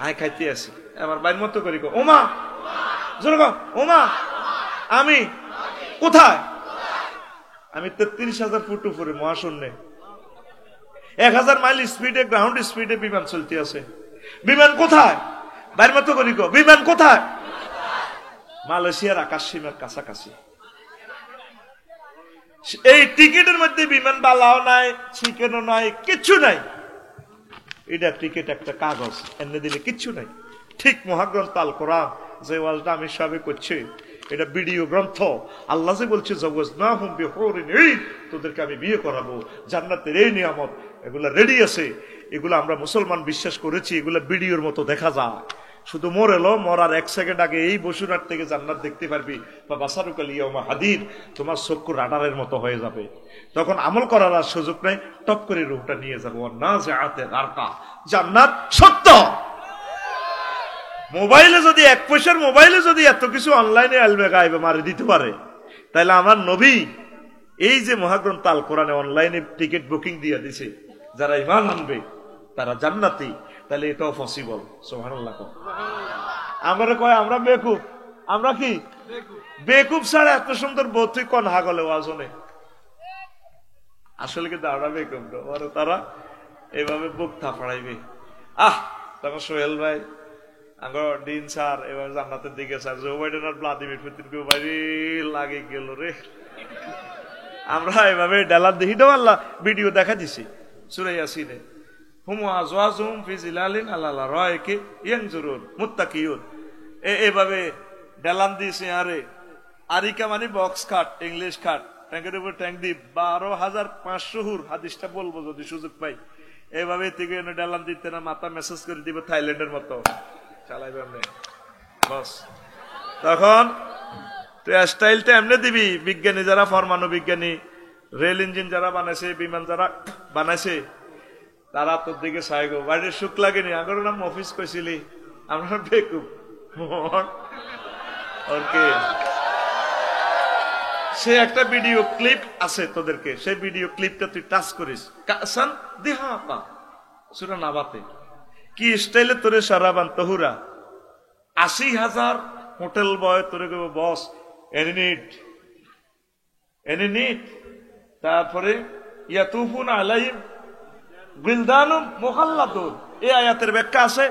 আয় খাইতে আসি। এবার বাইর মতো করি ওমা জোর ওমা, আমি কোথায়? আমি 33,000 ফুট উপরে মহাশূন্যে, 1000 মাইল স্পিডে গ্রাউন্ড স্পিডে বিমান চলতে আছে। বিমান কোথায়? বাইর মতো করি বিমান কোথায়? মালয়েশিয়ার আকাশ সীমার কাছাকাছি। এই টিকিটের মধ্যে বিমান বালাও নাই, চিকেনও নাই, কিচ্ছু নাই। এটা টিকিট একটা কাগজ, এনে দিলে কিচ্ছু নাই। ঠিক মহাগ্রন্থ আল কোরআন যে ওয়াজটা আমি সবে করছি, এটা ভিডিও গ্রন্থ। আল্লাহ যে বলছে জাওয়াজনাহুম বিহুরিন ঈন, তোদেরকে আমি বিয়ে করাবো, জান্নাতের এই নিয়ামত এগুলা রেডি আছে। এগুলো আমরা মুসলমান বিশ্বাস করেছি, এগুলা ভিডিওর মতো দেখা যায়। শুধু মরার 1 সেকেন্ড আগে এই বসুরহাট থেকে জান্নাত দেখতে পারবি, বা বাসারুকাল ইয়াউমা হাদিদ, তোমার চক্ষু রাডারের মতো হয়ে যাবে। তখন আমল করার আর সুযোগ নাই, টপ করে রূহটা নিয়ে যাবো। নাজিআতে গারকা, জান্নাত সত্য। মোবাইলে যদি 1 পয়সার মোবাইলে যদি এত কিছু অনলাইনে আলবে গাইবে মারি দিতে পারে, তাহলে আমার নবী এই যে মহাগ্রন্থ আল কোরআনে অনলাইনে টিকিট বুকিং দিয়ে দিছে, যারা ঈমান আনবে তারা জান্নাতি, তাহলে এটাও পসিবল। সুবহানাল্লাহ। আমরা কয় আমরা বেকুব, আমরা কি বেকুব ছাড়া এত সুন্দর বতুই কোন হাগলে ওয়াজনে, আসলে কিন্তু আমরা বেকুব না, তারা এভাবে বুক থাপড়াইবে। তখন সোহেল ভাই আঙ্গর ডিন স্যার এবার জান্নাতের দিকে স্যার জো বাইডেন আর ভ্লাদিমির পুতিন কেউ বাইরে লাগে গেল রে। আমরা এভাবে ডালার দেখিটাও আল্লাহ ভিডিও দেখা দিছি সূরা ইয়াসিনে, হুম আজওয়াজুহুম ফি জিলালিন আলা রায়কি ইয়ানজুরুন মুত্তাকিয়ুন, এভাবে ডালান দিছে। আরে আরিকা মানে বক্স খাট, ইংলিশ খাট, ট্যাঙ্কের উপর ট্যাঙ্ক দি 12,500 হুর, হাদিসটা বলবো যদি সুযোগ পাই। এভাবে থেকে ডালান দিতে না, মাথা মেসেজ করে দিব থাইল্যান্ডের মতো চালাইবে এমনি বস। তখন স্টাইলটা এমনি দিবি, বিজ্ঞানী যারা পরমাণু বিজ্ঞানী, রেল ইঞ্জিন যারা বানাইছে, বিমান যারা বানাইছে, তারা তোর দিকে চাইগো, বাড়ির সুখ লাগেনি। আগের নাম অফিস কইছিলি, আমরা বেকুব ওকে। সে একটা ভিডিও ক্লিপ আছে তোদেরকে, সেই ভিডিও ক্লিপটা তুই টাচ করিস, কাসান দিহা পা সূরা নাবাতে কি স্টাইলে তোরে সারাবান তহুরা 80,000 হোটেল বয় তোরে গো বস এনি নিট। তারপরে ইয়াতুফুন আলাইহিম বিলদানুম মুখাল্লাদুন, এই আয়াতের ব্যাখ্যা আছে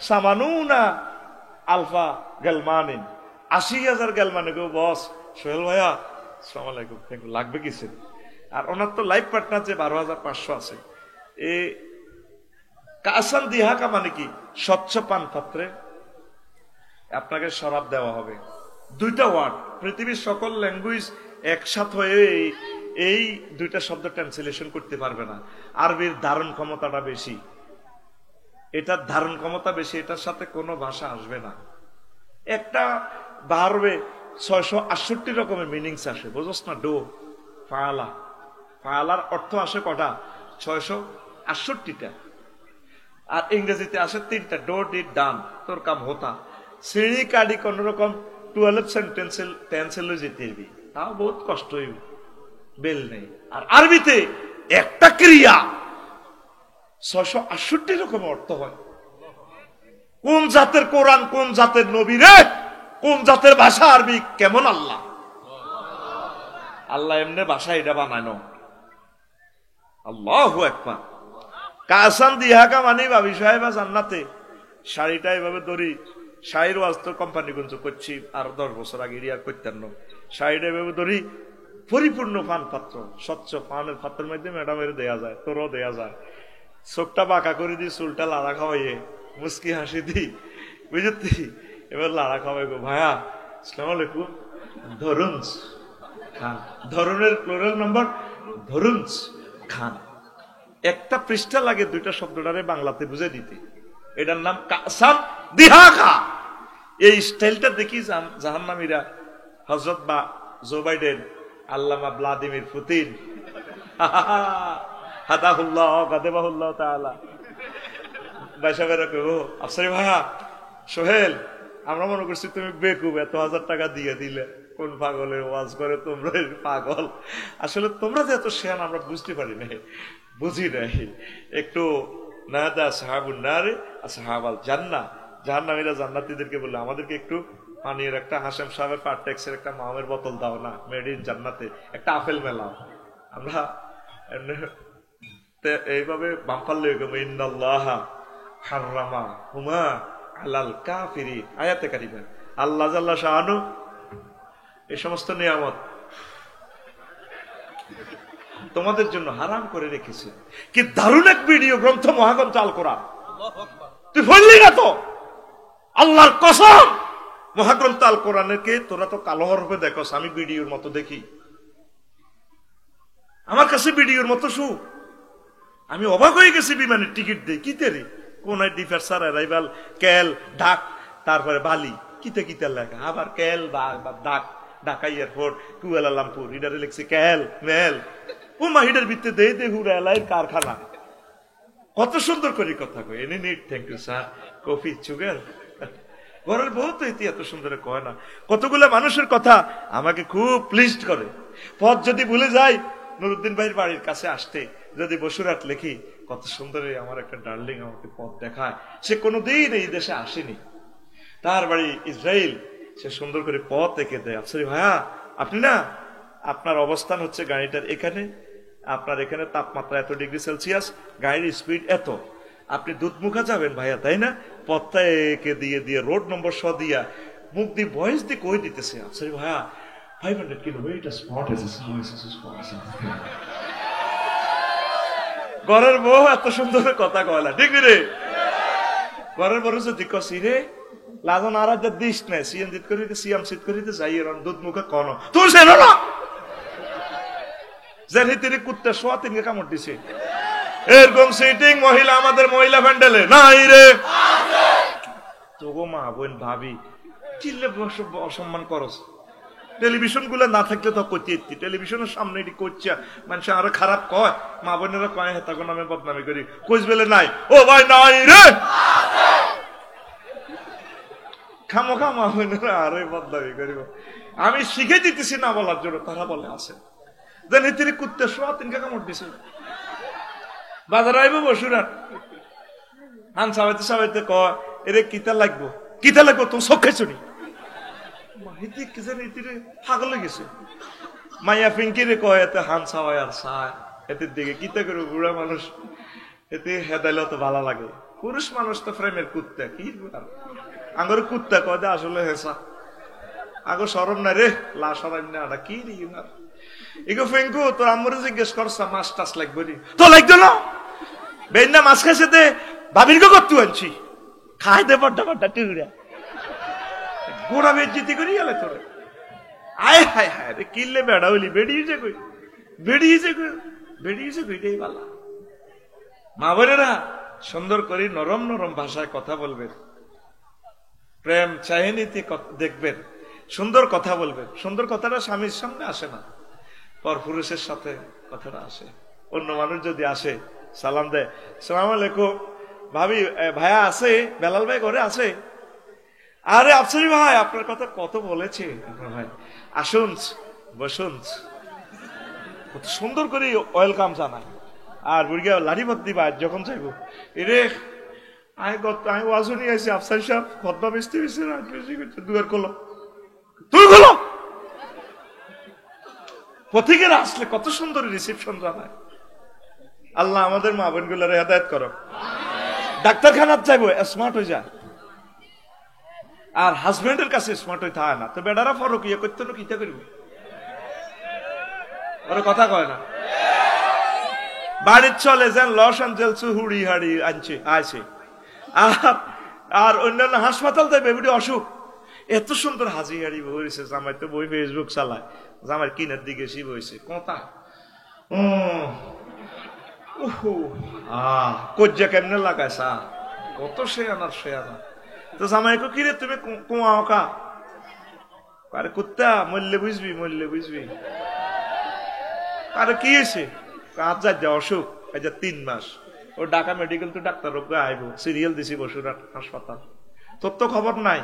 সামানুনা আলফা গালমানিন, 80,000 গালমানে গো বস। সোহেল ভাইয়া আসসালামু আলাইকুম, লাগবে কিছু? আর ওনার তো লাইফ পার্টনার যে 12,500 আছে। এ কাসান দিহাকা মানে কি, স্বচ্ছ পান পাত্রে আপনাকে শরাব দেওয়া হবে। 2টা ওয়ার্ড, পৃথিবীর সকল ল্যাঙ্গুয়েজ একসাথে হয়ে এই 2টা শব্দ ট্রান্সলেশন করতে পারবে না। আরবির ধারণ ক্ষমতাটা বেশি, এটার ধারণ ক্ষমতা বেশি, এটার সাথে কোনো ভাষা আসবে না। একটা বাহারবে 668 রকমের মিনিংস আসে, বুঝছ না? ডো ফায়ালা, ফায়ালার অর্থ আসে কটা? 668টা। আর ইংরেজিতে আসে 3টা, ডো ডিড ডান, তোর কাম হতা। শ্রেণী কাডি কোন রকম 12 সেন্টেন্সে যেতে হইবি, তাও বহুত কষ্ট হইবে, বেল নেই। আর আরবিতে একটা ক্রিয়া 668 রকম অর্থ হয়। কোন জাতের কোরআন, কোন জাতের নবী রে, কোন জাতের ভাষা আরবি, কেমন আল্লাহ, আল্লাহ এমনি ভাষা এটা বানানো। আল্লাহু আকবার। কাসান দিহাকা মানে ভাবি সাহেবা জান্নাতে শাড়িটা এভাবে ধরি, শাড়ির ওয়াজ তো কোম্পানিগঞ্জ করছি আর 10 বছর আগে রিয়া করতেন না, শাড়িটা এভাবে ধরি, পরিপূর্ণ পান পাত্র, স্বচ্ছ পানের পাত্রের মধ্যে ম্যাডামের দেয়া যায়, তোরও দেয়া যায়। চোখটা বাঁকা করে দি, চুলটা লাড়া খাওয়াইয়ে মুস্কি হাসি দি, বুঝলি? এবার লাড়া খাওয়াই গো ভাইয়া আসসালামু আলাইকুম, ধরুনস খান, ধরনের প্লুরাল নাম্বার ধরুনস খান। একটা পৃষ্ঠা লাগে 2টা শব্দটারে বাংলাতে বুঝে দিতে, এটার নাম কাসান দিহাকা। এই স্টাইলটা দেখি জাহান্নামীরা, হযরত বা জো বাইডেন, আল্লামা ভ্লাদিমির পুতিন, হাদাহুল্লাহ গাদাবাহুল্লাহ তাআলা, বাইশাবেরা কইবো আফসারি ভাইয়া সোহেল, আমরা মনে করছি তুমি বেকুব, এত 1000 টাকা দিয়ে দিলে, কোন পাগলের ওয়াজ করে তোমরা, পাগল। আসলে তোমরা যে এত শেয়ান আমরা বুঝতে পারি নাই, বুঝি নাই। একটু নাদা সাহাবুন নারে আসহাবাল জান্নাহ, জাহান্নামীরা জান্নাতীদেরকে বলে আমাদেরকে একটু পানির একটা, হাশেম সাহেবের পার্টেক্সের একটা মামের বোতল দাও না, মেড ইন জান্নাতে, একটা আপেল মেলাও। আমরা এইভাবে বাম্পার লেগে গেল, ইন্নাল্লাহা হাররামা হুমা আলাল কাফিরিন, আয়াতে কারিমা। আল্লাহ জাল্লা শাআনু এই সমস্ত নিয়ামত তোমাদের জন্য হারাম করে রেখেছে। কি দারুণ এক ভিডিও গ্রন্থ, মহাগ্রন্থ আল কোরআন। তুই বললি না তো, আল্লাহর কসম, মহাগ্রন্থ আল কোরআনকে তোরা তো কালো হরফে দেখোস, আমি ভিডিওর মতো দেখি। আমার কাছে ভিডিওর মতো শু, আমি অবাক হয়ে গেছি। বিমানের টিকিট দেই কিতে রে, কোন ডিফারসার অ্যারাইভাল, ক্যাল, ঢাক, তারপরে বালি, কিতে কিতে লেখা, আবার ক্যাল বা ঢাক, ঢাকা এয়ারপোর্ট, কুয়ালালামপুর, ইডারে লিখছে ক্যাল মেল। ও মাহিডার ভিত্তে দে দে হুরা এলাইর কারখানা, কত সুন্দর করে কথা কই। এনি নিট, thank you sir, coffee sugar, ঘরের বউ তো এত সুন্দর কয় না। কতগুলো মানুষের কথা আমাকে খুব প্লিজড করে। পথ যদি ভুলে যাই, নুরুদ্দিন ভাইয়ের বাড়ির কাছে আসতে যদি বসুরাট লিখি, কত সুন্দর আমার একটা ডার্লিং আমাকে পথ দেখায়। সে কোনোদিন এই দেশে আসেনি, তার বাড়ি ইসরায়েল, সে সুন্দর করে পথ এঁকে দেয়। আফসারি ভাইয়া, আপনি না, আপনার অবস্থান হচ্ছে গাড়িটার এখানে, আপনার এখানে তাপমাত্রা এত ডিগ্রি সেলসিয়াস, গাড়ির স্পিড এত, আপনি দুধমুখা যাবেন ভাইয়া, তাই না? পথটা এঁকে দিয়ে দিয়ে রোড নম্বর দিয়া মুখ দিয়ে ভয়েস দিয়ে কই দিতেছে, আফসারি ভাইয়া 500 কিলোমিটার স্পট আছে। ঘরের বউ এত সুন্দর কথা কয়লা, ঠিক রে? ঘরের বড় যদি কসি রে লাজন আর দিস নাই, সিএম জিত করিতে সিএম সিট করিতে যাই এরম দুধ মুখে কন তোর সে না জানি তিনি কুত্তা শোয়া তিনকে কামড় দিছে। এরকম সিটিং মহিলা আমাদের মহিলা প্যান্ডেলে নাই রে। তোগো মা বোন ভাবি চিল্লে অসম্মান করস। টেলিভিশন গুলো না থাকলে তো করতে, টেলিভিশনের সামনে এটি করছে মানুষ আরো খারাপ কয়, মা বোনেরা কয় হেতাগো নামে বদনামি করি, কোচ বেলে নাই, ও ভাই নাই রে, খামো খা মা বোনেরা আরো বদনামি করিব। আমি শিখে দিতেছি না বলার জন্য, তারা বলে আছে জানি তিনি কুত্তে শোয়া তিনকে কামড় দিছে। বাজার আইব বসুরাট, হান সাবাইতে সাবাইতে কয় এরে কিতা লাগবো, কিতা লাগবো তুমি চোখ খাইছো নি? পাগল হয়ে গেছে। মাইয়া পিঙ্কিরে কয় এতে হান সাওয়াই আর সায়, এতে দিকে কিতা করে বুড়া মানুষ এতে হেদাইলে তো ভালো লাগে। পুরুষ মানুষ তো ফ্রেমের কুত্তা, কি আগর কুত্তা কয় দে আসলে হেসা, আগো সরম না রে, লা সরাম না কি রে এগো ফেঙ্কু তোর আম্মুরে জিজ্ঞেস করছা মাছ টাছ লাগবে নি, তো লাগতো না বেন্না মাছ খাইছে দে ভাবির গো করতু আনছি খাই দে বড্ডা বড্ডা টিউড়া গোড়া বেজ্জিতি করি গেলে তোরে। আয় হায় হায় রে কিনলে বেড়া হইলি, বেড়িয়েছে কই, বেড়িয়েছে কই, বেড়িয়েছে কইটাই পালা। মা বোনেরা সুন্দর করে নরম নরম ভাষায় কথা বলবেন, প্রেম চাহিনীতে দেখবেন, সুন্দর কথা বলবেন। সুন্দর কথাটা স্বামীর সামনে আসে না, পর পুরুষের সাথে কথাটা আসে। অন্য মানুষ যদি আসে সালাম দেয়, সালাম আলাইকুম ভাবি, ভাইয়া আছে, বেলাল ভাই ঘরে আছে? আরে আফসারি ভাই আপনার কথা কত বলেছে আপনার ভাই, আসুন বসুন, কত সুন্দর করে ওয়েলকাম জানায়। আর বুড়িয়া লাড়ি ভর্তি দিবা যখন চাইবো, এরে আমি ওয়াজও নিয়ে আসি আফসারি সাহেব খদ্দা বেচতে বেশি দুয়ার করলো, তুই বলো পথিকেরা আসলে কত সুন্দর রিসিপশন জানায়। আল্লাহ আমাদের মা বোন গুলার হেদায়েত করো। ডাক্তারখানার চাইবো স্মার্ট হয়ে যায়, আর হাজবেন্ডের কাছে স্মার্ট হয়ে থাকে না, তো বেড়ারা ফরক ইয়ে করতে না কিতা করবো, ওরা কথা কয় না। বাড়ির চলে যান লস অ্যাঞ্জেলস হুড়ি হাড়ি আনছে আছে, আর অন্যান্য হাসপাতাল যাবে বেবি অসুখ, এত সুন্দর হাজি হাড়ি বইছে, জামাই তো বই ফেসবুক চালায়, জামার কিনের দিকে শিব হয়েছে কথা কজ্জা কেমনে লাগায় সা কত সে আনার সে আনা। তো জামাইকে কিরে তুমি কুয়া কা, আরে কুত্তা মরলে বুঝবি, মরলে বুঝবি। আরে কি হয়েছে, কাজ যা অসুখ, এই যে 3 মাস ও ঢাকা মেডিকেল তো ডাক্তার আইব, সিরিয়াল দিছি বসুরহাট হাসপাতাল, তোর তো খবর নাই।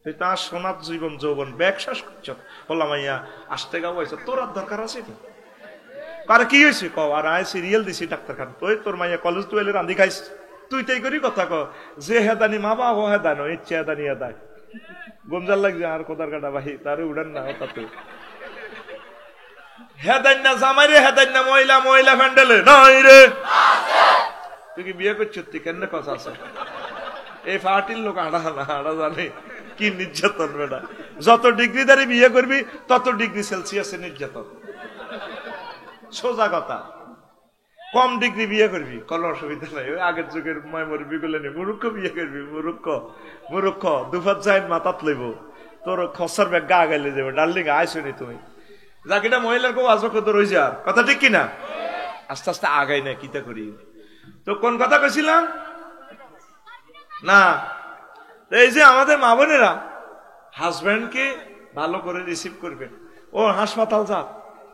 তুই তার সোনার জীবন যৌবন ব্যাগ শেষ করছ, বললাম মাইয়া আসতে গাওয়াইছ, তোর আর দরকার আছে নি? আরে কি হয়েছে ক, আর আয় সিরিয়াল দিছি ডাক্তারখানা, তুই তোর মাইয়া কলেজ টুয়েলে রান্ধি খাইস, তুই তাই করি কথা ক, যে হেদানি মা বাবা হেদানো ইচ্ছে হেদানি হেদায় গমজাল লাগছে আর কোদার কাটা বাহি তারে উড়ান না তাতে হেদান না জামাই রে, হেদান না মহিলা, মহিলা ফ্যান্ডেলে নাই রে। তুই কি বিয়ে করছিস, তুই কেন কথা আছে? এই পার্টির লোক আড়া না আড়া জানে কি নির্যাতন বেটা, যত ডিগ্রি দাঁড়িয়ে বিয়ে করবি তত ডিগ্রি সেলসিয়াসে নির্যাতন, সোজা কথা। কম ডিগ্রি বিয়ে করবি কোনো অসুবিধা নাই, ওই আগের যুগের ময়মরবি গুলো নেই, মুরুক্ষ বিয়ে করবি, মুরুক্ষ মুরুক্ষ দুফাত যাই মাথাত লইব, তোর খসার ব্যাগ গা গাইলে যাবে, ডার্লিং আইসনি তুমি যাকিটা মহিলার কেউ আসবে কত রয়েছে, আর কথা ঠিক কিনা? আস্তে আস্তে আগাই না কিতা করি। তো কোন কথা কইছিলাম না, এই যে আমাদের মা বোনেরা হাজব্যান্ডকে ভালো করে রিসিভ করবেন, ও হাসপাতাল যা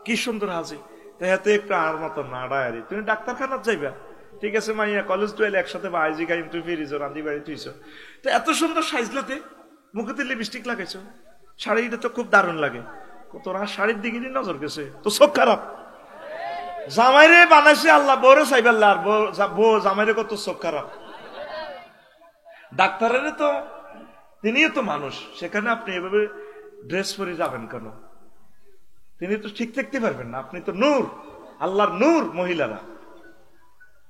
কি সুন্দর হাজি, হাতে একটু আর মতো নাড়ায়, তুমি ডাক্তারখানার যাইবা, ঠিক আছে মাইয়া কলেজ টুয়েলে একসাথে বাইজি খাইম, তুই ফিরিস রান্দি বাড়ি তুইছ, তো এত সুন্দর সাইজলাতে মুখেতে লিপস্টিক লাগাইছো, শাড়িটা তো খুব দারুণ লাগে, তোরা শাড়ির দিকে নজর গেছে তো চোখ খারাপ। জামাইরে বানাইছে আল্লাহ, বউরে চাইবাল্লা, আর বউ জামাইরে কত চোখ খারাপ। ডাক্তারের তো তিনিও তো মানুষ, সেখানে আপনি এভাবে ড্রেস পরে যাবেন কেন? তিনি তো ঠিক থাকতে পারবেন না, আপনি তো নূর, আল্লাহর নূর। মহিলারা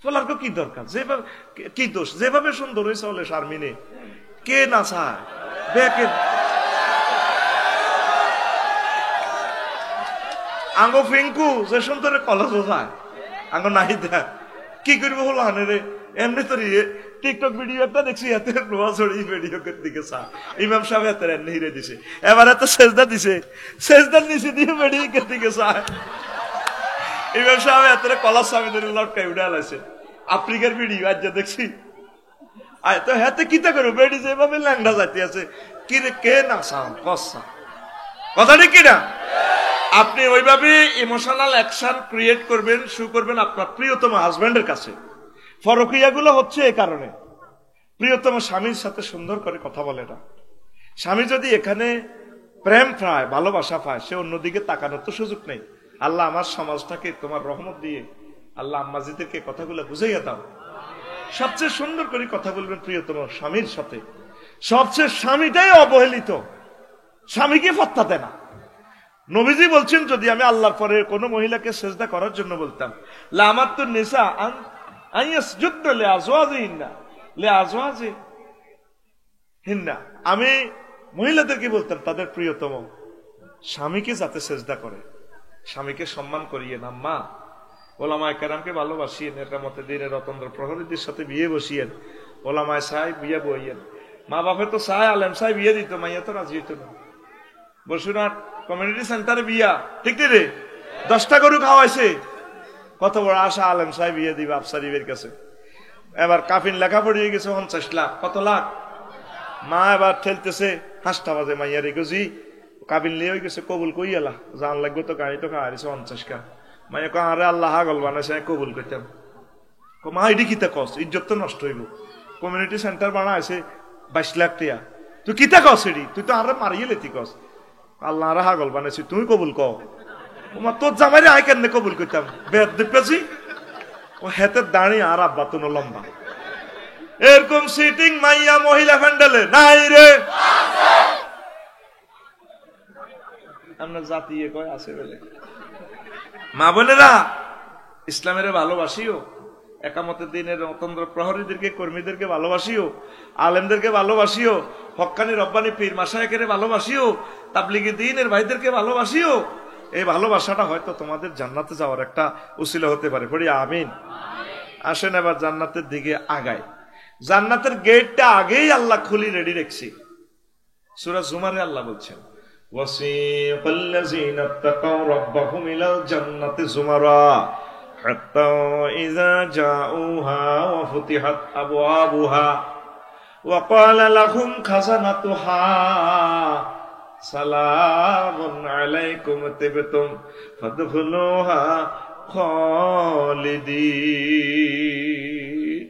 বলার কি দরকার, যেভাবে কি দোষ, যেভাবে সুন্দর হয়েছে হলে শারমিনে কে না চায় দেখে। আঙ্গ ফিঙ্কু যে সুন্দর কলেজ যায় আঙ্গ নাই দেখ কি করবো হলো আনে রে, এমনি তো টিকটক ভিডিও একটা দেখছি এত নোয়া ছড়ি ভিডিও দিকে চা ইমাম সাহেব এত এমনি হিরে দিছে, এবার এত সেজদা দিছে, সেজদার নিচে দিয়ে ভিডিও দিকে চায় ইমাম সাহেব এত কলার স্বামী ধরে লটকাই উঠে আলাইছে। আফ্রিকার ভিডিও আজ দেখছি, আয় তো হাতে কিতা করো বেডি যেভাবে ল্যাংড়া যাইতে আছে, কি রে কে না চাও কসা কথাটা কি না? আপনি ওইভাবে ইমোশনাল অ্যাকশন ক্রিয়েট করবেন, শু করবেন আপনার প্রিয়তম হাজবেন্ডের কাছে। ফরকিয়াগুলো হচ্ছে এই কারণে, প্রিয়তম স্বামীর সাথে সুন্দর করে কথা বলে না। স্বামী যদি এখানে প্রেম পায়, ভালোবাসা পায়, সে অন্যদিকে তাকানোর তো সুযোগ নেই। আল্লাহ আমার সমাজটাকে তোমার রহমত দিয়ে আল্লাহ আম্মাজিদেরকে কথাগুলো বুঝাইয়া দাও। সবচেয়ে সুন্দর করে কথা বলবেন প্রিয়তম স্বামীর সাথে। সবচেয়ে স্বামীটাই অবহেলিত, স্বামীকে ফত্তা দেয় না। নবীজি বলছেন, যদি আমি আল্লাহর পরে কোন মহিলাকে সেজদা করার জন্য বলতাম, লা আমাতু নিসা আন আইয়াসজুদনা লিআজওয়াজিহিন্না, আমি মহিলাদেরকে বলতাম তাদের প্রিয়তম স্বামীকে যাতে সেজদা করে, স্বামীকে সম্মান করিয়ে না। মা ওলামায়ে কেরামকে ভালোবাসিয়েন, এটার মতে দিনের রতন্দ্র প্রহরীদের সাথে বিয়ে বসিয়েন, ওলামায়ে সাহেব বিয়ে বইয়েন। মা বাপে তো চায় আলেম সাহেব বিয়ে দিত, মাইয়া তো রাজি হইত না। বসুরহাট কমিউনিটি সেন্টারে বিয়া, ঠিক রে 10টা গরু খাওয়াইছে, কত বড় আশা আলেম সাহেব বিয়ে দিবে আফসারিবের কাছে। এবার কাফিন লেখা পড়িয়ে গেছে 50 লাখ, কত লাখ। মা এবার ঠেলতেছে, হাসটা বাজে মাইয়া রে গজি কাবিল নিয়ে গেছে, কবুল কই এলা জান লাগবে তো, গাড়ি তো খাওয়া 50 কা। মাইয়া কো আরে আল্লাহ হাগল বানাইছে, কবুল করতাম। মা এটি কিতা কস, ইজ্জত তো নষ্ট হইব। কমিউনিটি সেন্টার বানাইছে 22 লাখ টাকা, তুই কিতা কস এটি, তুই তো আরে মারিয়ে লেতি কস। আল্লাহ আরে হাগল বানাইছি, তুই কবুল ক। তোর জামাইরে আই কেন কবুল করতাম, বেদ দেখতেছি ও হাতের দাঁড়িয়ে আর আব্বা তো লম্বা। এরকম সিটিং মাইয়া মহিলা প্যান্ডেলে নাই রে, আমরা জাতি কয় আছে বলে। মা বোনেরা, ইসলামের ভালোবাসিও, একামতের দিনের অতন্ত্র প্রহরীদেরকে, কর্মীদেরকে ভালোবাসিও, আলেমদেরকে ভালোবাসিও, হক্কানি রব্বানি পীর মাশায়েখের ভালোবাসিও, তাবলিগি দ্বীনের ভাইদেরকে ভালোবাসিও। এই ভালোবাসাটা হয়তো তোমাদের জান্নাতে যাওয়ার একটা উসিলা হতে পারে। পড়ি আমিন। আসেন এবার জান্নাতের দিকে আগাই। জান্নাতের গেটটা আগেই আল্লাহ খুলি রেডি রেখেছি। সূরা জুমারে আল্লাহ বলছেন, ওয়াসিকাল্লাযীনা তাকাউ রাব্বাহুম ইলাল জান্নাতি যুমারা হাত্তা ইযা জাউহা ওয়া ফুতিহাত আবওয়াবুহা ওয়া ক্বালা লাহুম খাযানাতুহা সালামুন আলাইকুম তিবতুম ফাদখুলুহা খালিদিন।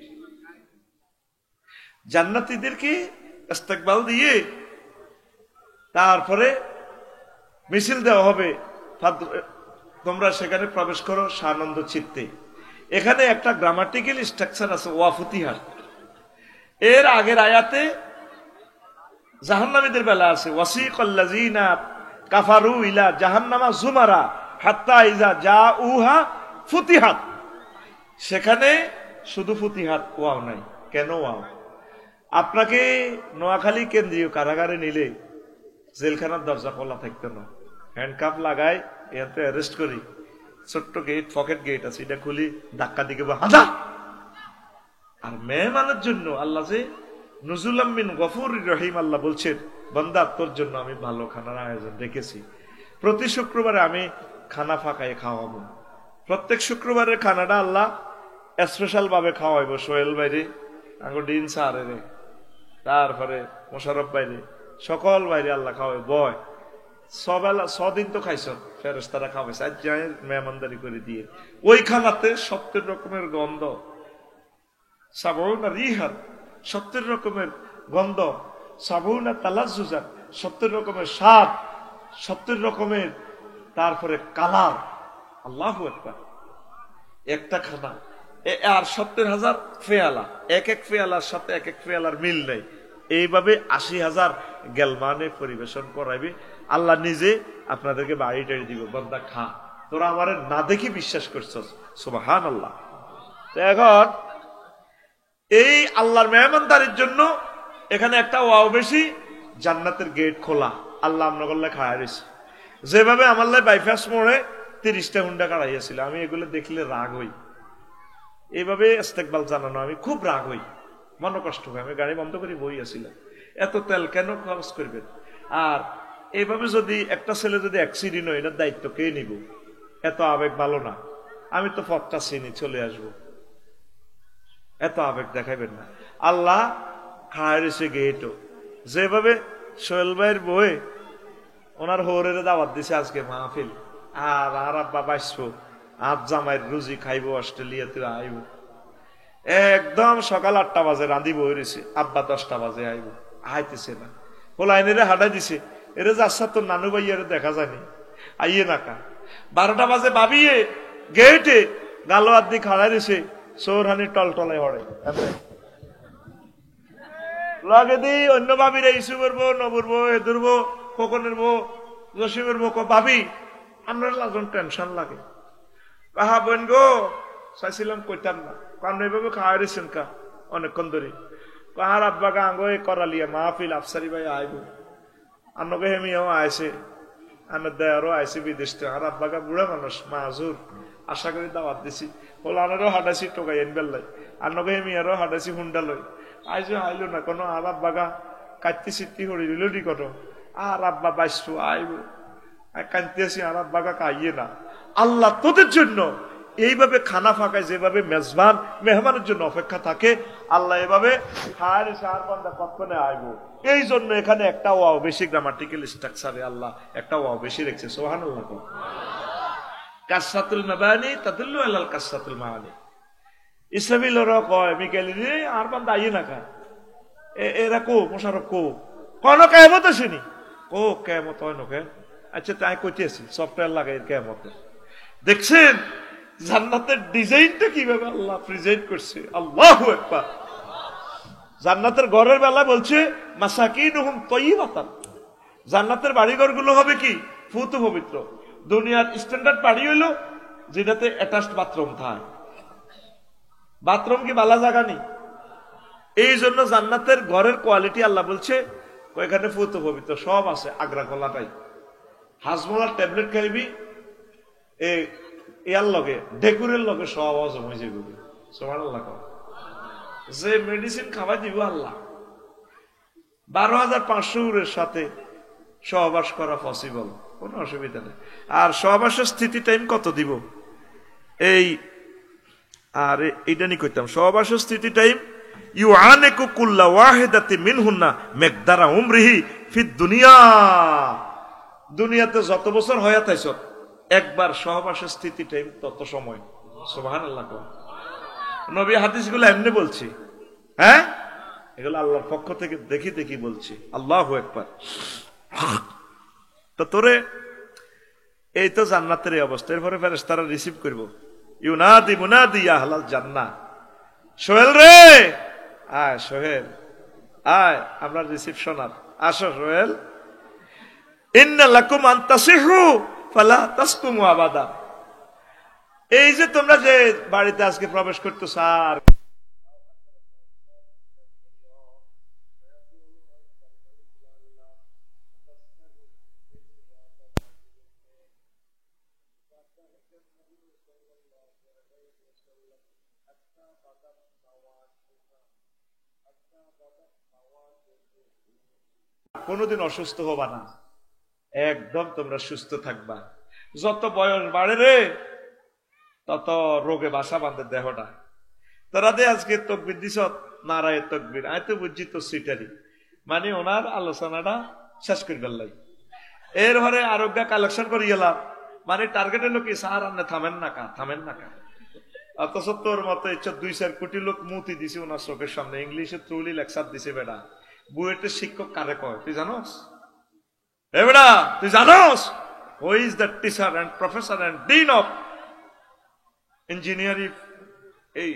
জান্নাতীদেরকে ইস্তেকবাল দিয়ে তারপরে মিছিল দেওয়া হবে, তোমরা সেখানে প্রবেশ করো সানন্দ চিত্তে। এখানে একটা গ্রামাটিক্যাল স্ট্রাকচার আছে, ওয়াফুতিহাত। এর আগের আয়াতে জাহান্নামীদের বেলা আছে, ওয়াসিকাল্লাযীনা কাফারু ইলা জাহান্নামা যুমারা হাত্তা ইযা জাউহা ফুতিহাত। সেখানে শুধু ফুতিহাত, ওয়াও নাই। কেন ওয়াও? আপনাকে নোয়াখালী কেন্দ্রীয় কারাগারে নিলে জেলখানার দরজা খোলা থাকতো না, হ্যান্ডকাপ লাগাই এতে অ্যারেস্ট করি, ছোট্ট গেট, পকেট গেট আছে, এটা খুলি ধাক্কা দিকে হাঁদা। আর মেহমানের জন্য আল্লাহ যে নুজুলাম মিন গফুরির রহিম, আল্লাহ বলছেন, বান্দা তোর জন্য আমি ভালো খানার আয়োজন রেখেছি। প্রতি শুক্রবারে আমি খানা ফাঁকায় খাওয়াবো। প্রত্যেক শুক্রবারের খানাটা আল্লাহ স্পেশাল ভাবে খাওয়াইবো। সোহেল বাইরে, আঙ্গুডিন সারে রে, তারপরে মোশারফ বাইরে, সকল বাইরে আল্লাহ খাওয়াই বয়। সবেলা 6 দিন তো খাইছ, ফেরেশতারা খাওয়াইছে, আজ যায় মেহমানদারি করে দিয়ে। ওই খানাতে 70 রকমের গন্ধ, সাবউনা রিহান, 70 রকমের গন্ধ, সাবউনা তালাজ্জুজান, 70 রকমের স্বাদ, 70 রকমের তারপরে কালার। আল্লাহু আকবার। একটা খানা আর 70,000 ফেয়ালা, এক এক ফেয়ালার সাথে এক এক ফেয়ালার মিল নেই। এইভাবে 80,000 গেলমানে পরিবেশন করাইবে। আল্লাহ নিজে আপনাদেরকে বাড়ি টাড়ি দিব, বান্দা খা, তোরা আমার না দেখি বিশ্বাস করছস। সুবহানাল্লাহ। এখন এই আল্লাহর মেহমানদারির জন্য এখানে একটা ওয়াও বেশি, জান্নাতের গেট খোলা। আল্লাহ আমনগল্লা খায় রয়েছে। যেভাবে আমার বাইপাস মোড়ে 30টা হুন্ডা কাড়াইয়াছিল, আমি এগুলো দেখলে রাগ হই। এইভাবে ইস্তেকবাল জানানো আমি খুব রাগ হই, মন কষ্ট হয়। আমি গাড়ি বন্ধ করে বই আসছিলাম, এত তেল কেন খরচ করবেন? আর এইভাবে যদি একটা ছেলে যদি অ্যাক্সিডেন্ট হয়, এটার দায়িত্ব কে নিব? এত আবেগ ভালো না। আমি তো পথটা চিনি, চলে আসবো, এত আবেগ দেখাইবেন না। আল্লাহ খায় রয়েছে গেটও। যেভাবে সোহেল ভাইয়ের বই ওনার হৌরের দাওয়াত দিছে আজকে মাহফিল, আর আব্বা বাঁচবো, আজ জামাইয়ের রুজি খাইবো, অস্ট্রেলিয়াতে আইব। একদম সকাল 8টা বাজে রাঁধি বই রয়েছে, আব্বা 10টা বাজে আইব, আইতেছে না। হোলাইনেরে হাঁটাই দিছে, এরে যাচ্ছা তোর নানু ভাইয়ারে দেখা যায়নি, আইয়ে নাকা। 12টা বাজে ভাবিয়ে গেটে গালো আদি খাড়াই দিছে, সৌরহানি টলটলাই হড়ে লগে দি অন্য ভাবিরে ইস্যু করবো, নবুরবো, হেদুরবো, খোকনের বো, জসিমের বো, ভাবি আমরা লাজন টেনশন লাগে। কাহা বোন গো, চাইছিলাম কইতাম না, কারণ এইভাবে খাওয়াই দিয়েছেন কা অনেকক্ষণ ধরে। কাহার আব্বা গা আঙ্গ করালিয়া মাহফিল আফসারি ভাই আইব, আন্নকে হেমিয়াও আইসে, আন্নার দেয়ারও আইসে বিদেশ থেকে। আর আব্বা গা বুড়া মানুষ, মাহুর, আশা করি দাওয়াত দিছি। বলে আনারও হাঁটাইছি টোকাই এন বেল্লাই, আন্নকে হেমিয়ারও হাঁটাইছি হুন্ডা লই। আইসো আইলো না কোনো। আর আব্বা গা কাটতি সিটি হরি দিল নি কত। আর আব্বা বাইসু আইব, কানতে আসি। আর আব্বা গা কাইয়ে না। আল্লাহ তোদের জন্য এইভাবে খানা ফাঁকায়, যেভাবে মেজবান মেহমানের জন্য অপেক্ষা থাকে, আল্লাহ এভাবে খায় সার বান্দা কতক্ষণে আইব। এই জন্য এখানে একটা ওয়াও বেশি, গ্রামাটিক্যাল স্ট্রাকচারে আল্লাহ একটা ওয়াও বেশি রেখেছে। সুবহানাল্লাহ। কাসরাতুল মাবানি তাদুল্লু আলাল কাসরাতুল মাআনি। ইসলামী লোরা কয় মিকাইল রে আর বান্দা আইয়ে না কা, এরা কো মোশারফ কো কোন কিয়ামত আসেনি, কো কিয়ামত হয় নকে। আচ্ছা তাই কইতেছি সফটওয়্যার লাগাই কিয়ামত। দেখছেন জান্নাতের ডিজাইনটা কিভাবে আল্লাহ প্রেজেন্ট করছে। আল্লাহু আকবার। জান্নাতের ঘরের বেলা বলছে মাসাকিনুহুম তাইয়্যিবাতান, জান্নাতের বাড়িঘর গুলো হবে কি ফুত পবিত্র। দুনিয়ার স্ট্যান্ডার্ড বাড়ি হইলো যেটাতে অ্যাটাচড বাথরুম থাকে। বাথরুম কি বালা জায়গা নেই, এই জন্য জান্নাতের ঘরের কোয়ালিটি আল্লাহ বলছে ওইখানে ফুত পবিত্র সব আছে। আগ্রা কলাটাই হাজমোলার ট্যাবলেট খাইবি, ইয়ার লগে ডেকুরের লগে সব হজম হয়ে যাবে। সুবহানাল্লাহ। যে মেডিসিন খাওয়াই দিব আল্লাহ, 12,500 সাথে সহবাস করা পসিবল, কোনো অসুবিধা নেই। আর সহবাসের স্থিতি টাইম কত দিব এই, আর এইটা নিয়ে কইতাম সহবাসের স্থিতি টাইম ইউআনিকু কুল্লা ওয়াহিদাতি মিনহুন্না মিকদারা উমরিহি ফিদ দুনিয়া। দুনিয়াতে যত বছর হয়ে তাইছ একবার সহবাসের স্থিতি টাইম তত সময়। সুবহানাল্লাহ। নবী হাদিসগুলো এমনি বলছি, হ্যাঁ এগুলো আল্লাহর পক্ষ থেকে দেখি দেখি বলছি। আল্লাহু আকবার। তো তোরে এই তো জান্নাতের এই অবস্থা। এরপরে ফেরেশতারা রিসিভ করবো, ইউনাদি মুনাদি ইয়া আহলাল জান্নাহ, সোহেল রে আয়, সোহেল আয়, আমরা রিসিপশন আর আসো সোহেল। ইন্না লাকুম আন তাসিহু ফালা তাসকুমু আবাদা। এই যে তোমরা যে বাড়িতে আজকে প্রবেশ করতেছ, আর কোনোদিন অসুস্থ হবা না, একদম তোমরা সুস্থ থাকবা। যত বয়স বাড়ে রে তত রোগে বাসা বাঁধে দেহটা। তোরা দে আজকে তকবির দিস নারায় তকবির, আমি তো বুঝছি তো সিটারি, মানে ওনার আলোচনাটা শেষ করে ফেললাই। এর ঘরে আরোগ্য কালেকশন করে গেলাম, মানে টার্গেট হলো কি স্যার আপনি থামেন না কা, থামেন না কা। অথচ তোর মতো ইচ্ছা 2-4 কোটি লোক মুতি দিছে ওনার চোখের সামনে, ইংলিশে তুলি লেকচার দিছে। বেটা বুয়েটের শিক্ষক কারে কয় তুই জানোস? এ বেটা তুই জানোস who is the teacher and professor and dean of engineering এই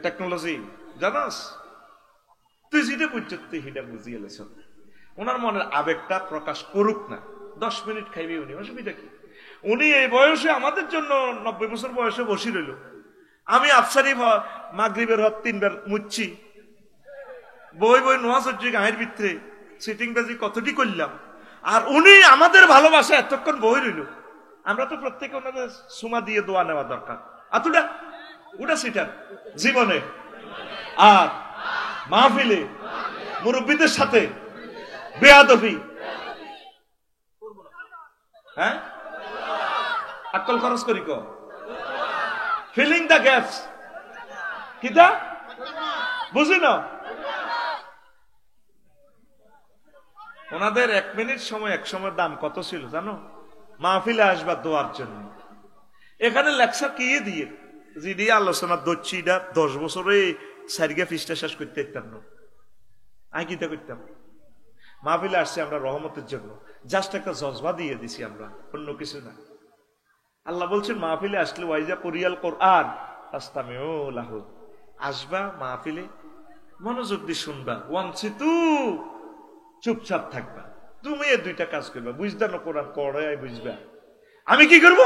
টেকনোলজি? জানোস? তুই যেটা বুঝছিস তুই সেটা বুঝিয়ে লেছ। ওনার মনের আবেগটা প্রকাশ করুক না, 10 মিনিট খাইবে উনি, অসুবিধা কি? উনি এই বয়সে আমাদের জন্য 90 বছর বয়সে বসে রইল। আমি আফসারি মাগরিবের হক 3 বার মুচ্ছি, বই বই নোয়া সজ্জি গায়ের ভিতরে সিটিং বাজি কতটি করলাম, আর উনি আমাদের ভালোবাসা এতক্ষণ বই রইল। আমরা তো প্রত্যেকে ওনাদের সুমা দিয়ে দোয়া নেওয়া দরকার। আতুটা ওটা সিটার জীবনে আর মাহফিলে মুরব্বীদের সাথে বেয়াদবি, হ্যাঁ আকল খরচ করি ক ফিলিং দ্য গ্যাপস কিটা বুঝি না। ওনাদের 1 মিনিট সময় এক সময়ের দাম কত ছিল জানো? মাহফিলে আসবা দোয়ার জন্য। এখানে লেকচার কি দিয়ে যে দিয়ে আলোচনা দচ্ছি, এটা 10 বছরে সারিগা ফিসটা শেষ করতে পারতাম না। আমি কিটা করতাম? মাহফিলে আসছে আমরা রহমতের জন্য, জাস্ট একটা জজবা দিয়ে দিছি আমরা, অন্য কিছু না। আল্লাহ বলছেন মাহফিলে আসলে ওয়াইজা পরিয়াল কোরআন আস্তামিউ লাহু, আসবা মাহফিলে মনোযোগ দিয়ে শুনবা, ওয়ানসিতু চুপচাপ থাকবা। তুমি এই 2টা কাজ করবা, বুঝদা না কোরআন পড়ায় বুঝবা। আমি কি করব?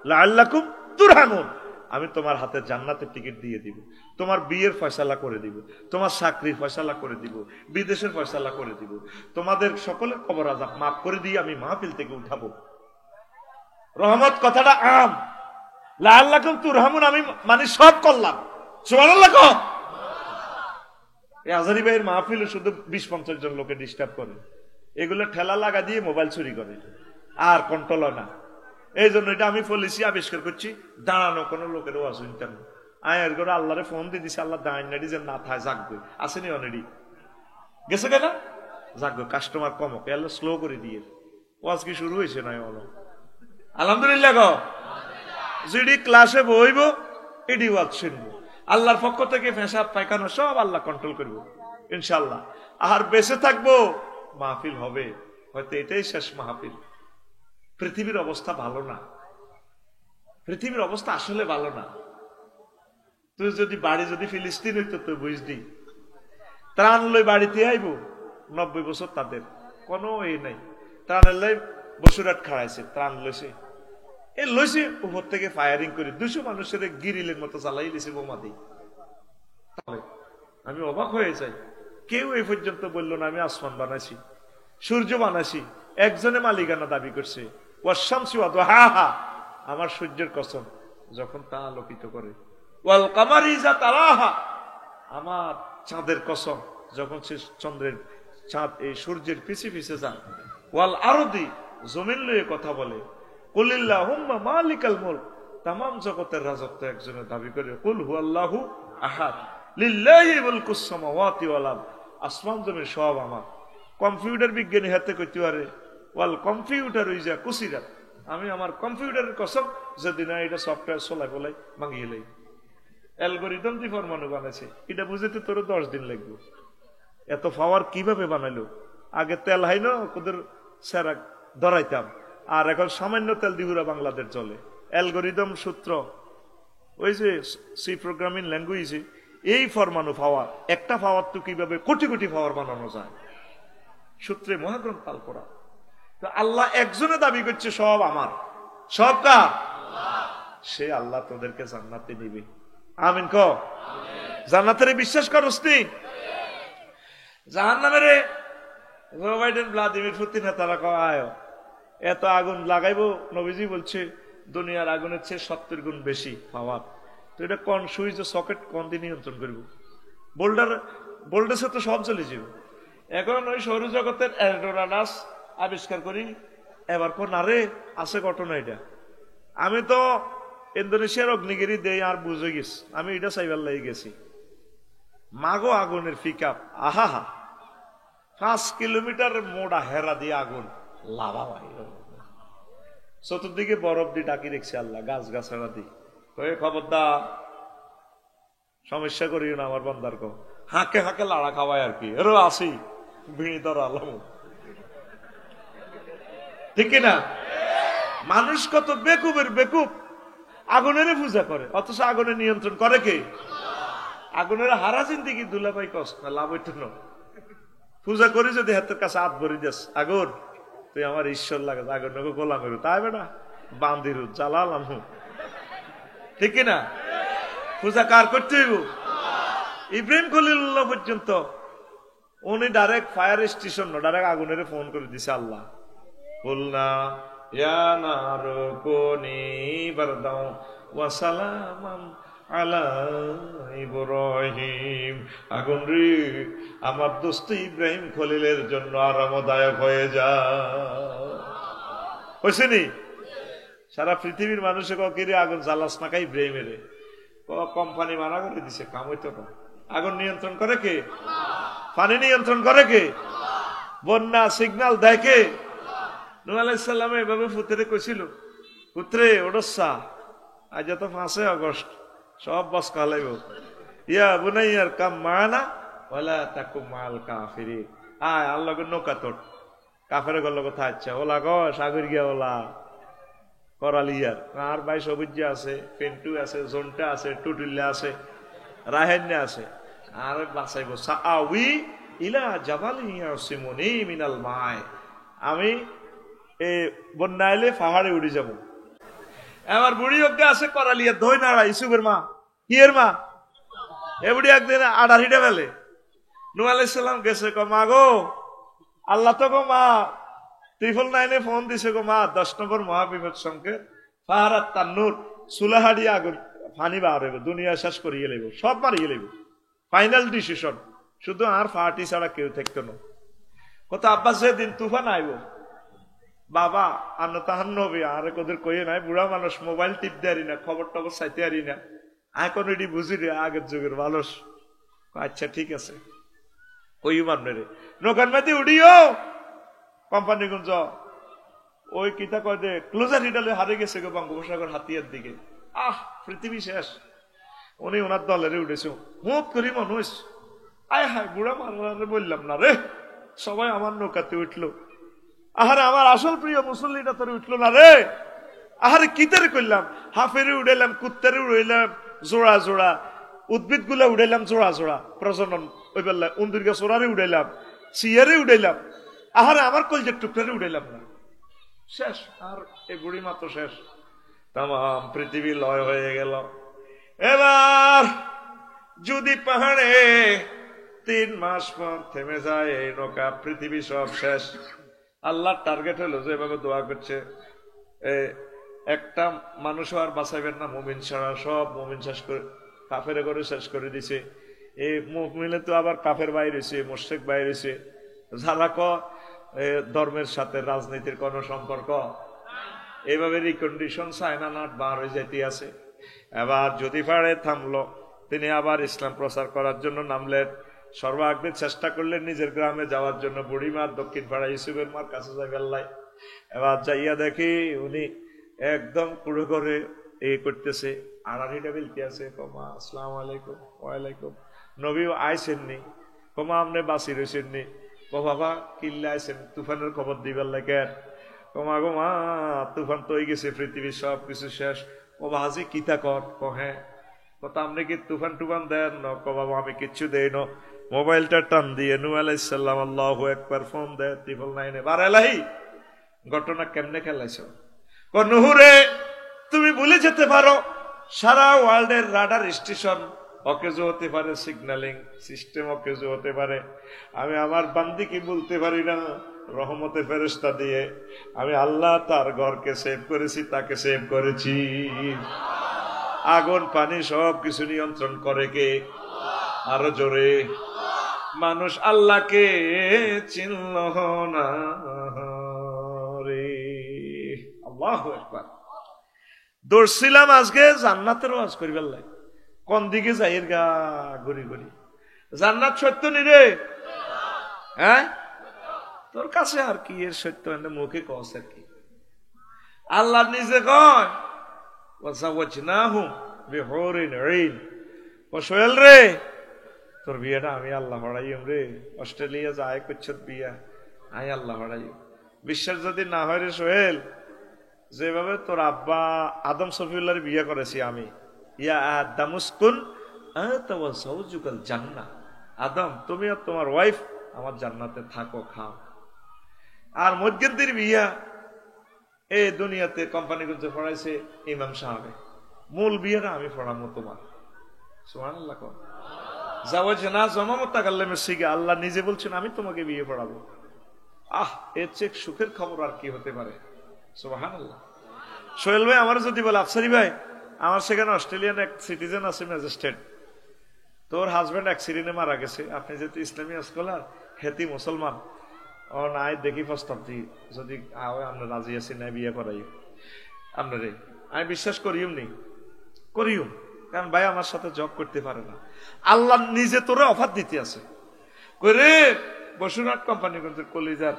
লাআল্লাকুম তুরহামুন, আমি তোমার হাতে জান্নাতের টিকিট দিয়ে দিব, তোমার বিয়ের ফয়সালা করে দিব, তোমার চাকরির ফয়সালা করে দিব, বিদেশের ফয়সালা করে দিব, তোমাদের সকলের কবর আযাব মাফ করে দিয়ে আমি মাহফিল থেকে উঠাবো। রহমত কথাটা আম, লাআল্লাকুম তুরহামুন আমি মানে সব করলাম। সুবহানাল্লাহ কও। এই আজারি ভাইয়ের মাহফিলে শুধু 20-50 জন লোকে ডিস্টার্ব করে, এগুলো ঠেলা লাগা দিয়ে মোবাইল চুরি করে, আর কন্ট্রোল হয় না। এই জন্য এটা আমি পলিসি আবিষ্কার করছি, দাঁড়ানো কোনো লোকের ওয়াজ শুনতাম না। আয়ের করে আল্লাহরে ফোন দিয়ে দিছি, আল্লাহ দাঁড়ান নাড়ি যে না থায় জাগবে, আসেনি অলরেডি গেছে কেনা জাগবে, কাস্টমার কমক, এলো স্লো করে দিয়ে ওয়াজ কি শুরু হয়েছে নয় বলো। আলহামদুলিল্লাহ গো, যেটি ক্লাসে বইব এটি ওয়াজ শুনবো, আল্লাহর পক্ষ থেকে পেশাব পায়খানা সব আল্লাহ কন্ট্রোল করবো ইনশাল্লাহ। আর বেঁচে থাকবো, মাহফিল হবে, হয়তো এটাই শেষ মাহফিল। পৃথিবীর অবস্থা ভালো না, পৃথিবীর অবস্থা আসলে ভালো না। তুই যদি বাড়ি যদি ফিলিস্তিন হইতো তুই বুঝলি, ত্রাণ লই বাড়িতে আইব, 90 বছর তাদের কোনো এই নাই, ত্রাণের লাই বসুরাট খাড়াইছে, ত্রাণ লইছে, এ লইছে উপর থেকে ফায়ারিং করে 200 মানুষের গিরিলের মতো চালাই লিছে বোমা দিয়ে। আমি অবাক হয়ে যাই, কেউ এই পর্যন্ত বলল না আমি আসমান বানাইছি, সূর্য বানাইছি। একজনে মালিকানা দাবি করছে, ওয়াশামসি ওয়া দুহাহা, আমার সূর্যের কসম যখন তা আলোকিত করে, ওয়াল কামারি ইযা তালাহা, আমার চাঁদের কসম যখন সে চন্দ্রের চাঁদ এই সূর্যের পিছে পিছে যায়, ওয়াল আরদি জমিন লয়ে কথা বলে, কুলিল্লাহুম্মা মালিকাল মুলক, তামাম জগতের রাজত্ব একজনের দাবি করে, কুল হুয়াল্লাহু আহাদ লিল্লাহি মুলকুস সামাওয়াতি ওয়াল আরদ, আসমান জমিন সব আমার। কম্পিউটার বিজ্ঞানী হাতে করতে পারে, ওয়াল কম্পিউটার ইজা কুসিরাত, আমি আমার কম্পিউটারের কসম যদি না এটা সফটওয়্যার চলাই বলাই ভাঙিয়ে লাই, অ্যালগোরিদম দিয়ে পরমাণু বানাইছে, এটা বুঝতে তোর 10 দিন লাগবে। এত পাওয়ার কিভাবে বানাইলো? আগে তেল হাইনো ওদের সেরা ধরাইতাম, আর এখন সামান্য তেল দিহুরা বাংলাদেশ চলে। অ্যালগোরিদম সূত্র, ওই যে সি প্রোগ্রামিং ল্যাঙ্গুয়েজে এই পরমাণু পাওয়ার, একটা পাওয়ার তো কিভাবে কোটি কোটি পাওয়ার বানানো যায়, সূত্রে মহাগ্রন্থ আল কোরআন। তো আল্লাহ একজনে দাবি করছে সব আমার, সব কার? সে আল্লাহ তোদেরকে জান্নাতে নিবে। আমিন ক। জান্নাতের বিশ্বাস করস নি? জাহান্নামের জো বাইডেন ভ্লাদিমির পুতিন তারা কয় এত আগুন লাগাইবো, নবীজি বলছে দুনিয়ার আগুনের চেয়ে 70 গুণ বেশি পাওয়ার। তো এটা কোন সুইচ সকেট কোন দিয়ে নিয়ন্ত্রণ করবো? বোল্ডাসে তো সব চলে যাবে। এখন ওই সৌরজগতের অ্যাডোরানাস আবিষ্কার করি, এবার কোন আরে আছে ঘটনা এটা। আমি তো ইন্দোনেশিয়ার অগ্নিগিরি দেই আর বুঝে গেছি, আমি এটা চাইবার লাগে গেছি। মাগো আগুনের পিকআপ, আহা 5 কিলোমিটার মোড়া হেরা দিয়ে আগুন লাভা ভাই, চতুর্দিকে বরফ দিয়ে ডাকি রেখছে আল্লাহ, গাছ গাছড়া দিয়ে। খবরদার সমস্যা করিও না আমার বান্দার কো, হাঁকে হাঁকে লাড়া খাওয়ায় আর কি, এরও আসি ভিড়ি ধর আলম, ঠিক কিনা? মানুষ কত বেকুবের বেকুব, আগুনের পূজা করে, অথচ আগুনের নিয়ন্ত্রণ করে কে? আগুনের হারা জিন্দিগি দুলাভাই কষ্ট না, লাভ হইত না। পূজা করি যদি হাতের কাছে হাত ভরি যাস, আগুন তুই আমার ঈশ্বর লাগে, আগুন গোলাম করু, তাই বেটা বান্দির জ্বালালাম, ঠিক কিনা? পূজা কার করতে হইব? ইব্রাহিম খলিলুল্লাহ পর্যন্ত উনি ডাইরেক্ট ফায়ার স্টেশন না, ডাইরেক্ট আগুনের ফোন করে দিছে আল্লাহ, বলনা ইয়া নারু কুনি বারদাও ওয়া সালামান আলা ইব্রাহিম, আগুন রে আমার দোস্ত ইব্রাহিম খলিলের জন্য আরামদায়ক হয়ে যা। হইছেনি? সারা পৃথিবীর মানুষে কিরে আগুন জ্বালাস না কা ইব্রাহিমের, কোম্পানি মানা করে দিছে, কাম হইতো না। আগুন নিয়ন্ত্রণ করে কে? পানি নিয়ন্ত্রণ করে কে? বন্যা সিগন্যাল দেয় কে? নূহ আলাইহিস সালাম এভাবে পুত্রে কইছিল, পুত্রে ওডসা, আজ তো 5 আগস্ট, সব বস কালাইব, ইয়া বুনাইয়ার কাম মানা ওয়ালা তাকুম মাল কাফিরিন, আয় আল্লাহকে নৌকা তোর, কাফের গল্ল কথা, আচ্ছা ওলা গো সাগর গিয়া ওলা করালিয়ার আর ভাই সবুজ আছে, পেন্টু আছে, জোনটা আছে, টুটুল্লা আছে, রাহেন্যা আছে, আর বাঁচাইব সাআউই ইলা জাবালিন ইয়াসিমুনি মিনাল মায়, আমি এই বন্যা এলে পাহাড়ে উঠে যাব। এবার বুড়ি অজ্ঞা আছে করালিয়া দই নাড়া, ইসুফের মা, কিয়ের মা, এ বুড়ি একদিন আডার হিটে ফেলে। নূহ আলাইহিস সালাম গেছে, ক মা গো, আল্লাহ তো গো মা 999 ফোন দিছে গো মা, 10 নম্বর মহাবিপদ সংকেত, ফাহারাত তান্নুর, সুলাহাডি আগুন পানি বার হইব, দুনিয়া শেষ করিয়ে লইব, সব মারিয়ে লইব, ফাইনাল ডিসিশন, শুধু আর ফার্টি ছাড়া কেউ থাকতো না। কত আব্বাস দিন তুফান আইব, বাবা আন্ন তাহান নবী আর কোদের কইয়ে নাই, বুড়া মানুষ মোবাইল টিপ দেয়ারি না, খবর টবর চাইতে আরি না, এখন এটি বুঝি রে আগের যুগের মানুষ। আচ্ছা ঠিক আছে, ওই মানবে রে নৌকার মাঝে উড়িও কোম্পানিগঞ্জ, ওই কিতা কয় দে ক্লোজার হিটালে হারে গেছে গো বঙ্গোপসাগর হাতিয়ার দিকে, আহ পৃথিবী শেষ। উনি ওনার দলেরে উঠেছে, হুঁত করি মানুষ, আয় হায় বুড়া মারে বললাম না রে, সবাই আমার নৌকাতে উঠলো, আহারে আমার আসল প্রিয় মুসল্লিটা তোর উঠলো না রে, আহারে কিতারে করলাম, হাফেরে উড়াইলাম, কুত্তারে উড়াইলাম জোড়া জোড়া, উদ্ভিদ গুলা উড়াইলাম জোড়া জোড়া, প্রজনন ওই বেলা উন্দির গাছ ওরারে উড়াইলাম, চিয়ারে উড়াইলাম, আহারে আমার কলজের টুকরারে উড়াইলাম না, শেষ। আর এই বুড়ি মাত্র শেষ, তাম পৃথিবী লয় হয়ে গেল। এবার যদি পাহাড়ে 3 মাস পর থেমে যায় এই নৌকা, পৃথিবী সব শেষ। আল্লাহর টার্গেট হলো যে এভাবে দোয়া করছে, একটা মানুষ আর বাঁচাইবেন না, মুমিন ছাড়া সব মুমিন শেষ করে, কাফের করে শেষ করে দিছে। এই মুমিনে তো আবার কাফের বাইরে হয়েছে, মুশরিক বাইরে হয়েছে, যারা ধর্মের সাথে রাজনীতির কোন সম্পর্ক, এইভাবে রিকন্ডিশন চায়না নাট বার হয়ে যাইতে আছে। এবার যদি পারে থামলো, তিনি আবার ইসলাম প্রচার করার জন্য নামলেন, সর্বাগ্রে চেষ্টা করলেন নিজের গ্রামে যাওয়ার জন্য। বুড়িমার দক্ষিণ পাড়া ইউসুফের মার কাছে যাই, এবার যাইয়া দেখি উনি একদম পুরো করে করতেছে, আড়াড়িটা বিলতে আছে, কমা আসসালামু আলাইকুম, ওয়ালাইকুম, নবী আইসেননি, কমা আপনি বাসি রয়েছেননি, ও বাবা কিল্লা আইসেন, তুফানের খবর দিবার লাগে, কমা গো মা তুফান তো হয়ে গেছে, পৃথিবীর সব কিছু শেষ। ও হাজি কিতা কর, হ্যাঁ কথা আপনি কি তুফান টুফান দেন না? বাবা আমি কিচ্ছু দেই না। মোবাইলটা টান দিয়ে নূহ আলাইহিস সালাম আল্লাহু আকবার ফোন দেয় 999 বার এলাহি, ঘটনা কেমনে খেলাইছ? নূহ রে তুমি ভুলে যেতে পারো সারা ওয়ার্ল্ডের রাডার স্টেশন অকেজো হতে পারে, সিগন্যালিং সিস্টেম অকেজো হতে পারে, আমি আমার বান্দিকে বলতে পারি না, রহমতে ফেরেশতা দিয়ে আমি আল্লাহ তার ঘরকে সেভ করেছি, তাকে সেভ করেছি। আগুন পানি সব কিছু নিয়ন্ত্রণ করে কে? আরো জোরে, মানুষ আল্লাহকে চিনল না রে। আল্লাহু আকবার। দৌড়ছিলাম আজকে জান্নাতের ওয়াজ করিবার লাগে, কোন দিকে যাইয়ের গা ঘুরি ঘুরি, জান্নাত সত্য নি রে? হ্যাঁ তোর কাছে আর কি এর সত্য, মুখে কস আর কি? আল্লাহ নিজে কয় ওয়াজাওয়াজনাহুম বিহুরিন ঈন, ও সোহেল রে, তোর বিয়েটা আমি আল্লাহ হড়াইম রে, অস্ট্রেলিয়া যায় করছ বিয়া, আমি আল্লাহ হড়াইম। বিশ্বাস যদি না হয় রে সোহেল, যেভাবে তোর আব্বা আদম শফিউল্লাহর বিয়ে করেছি আমি, ইয়া আদামুসকুন আতাওয়াসাউজুকাল জান্নাহ, আদম তুমি আর তোমার ওয়াইফ আমার জান্নাতে থাকো খাও। আর মধ্যের বিয়া এই দুনিয়াতে কোম্পানিগঞ্জে পড়াইছে ইমাম সাহেব, মূল বিয়েটা আমি পড়াবো তোমার। সুবহানাল্লাহ। জাওয়াজ না জমামত তাকাল্লামের শিখে আল্লাহ নিজে বলছেন আমি তোমাকে বিয়ে পড়াবো। এর চেয়ে সুখের খবর আর কি হতে পারে? সুবহানাল্লাহ। সোহেল ভাই আমার যদি বলে, আফসারি ভাই আমার সেখানে অস্ট্রেলিয়ান এক সিটিজেন আছে ম্যাজিস্ট্রেট, তোর হাজবেন্ড অ্যাক্সিডেন্টে মারা গেছে, আপনি যেহেতু ইসলামী স্কলার, হেতি মুসলমান, ও নাই দেখি প্রস্তাব দিই, যদি আমরা রাজি আছি না বিয়ে করাই আপনারে, আমি বিশ্বাস করিও নি, করিও, কারণ ভাই আমার সাথে জব করতে পারে না। আল্লাহ নিজে তোরে অফার দিতে আছে, করে বসুরহাট কোম্পানিগঞ্জের কলিজার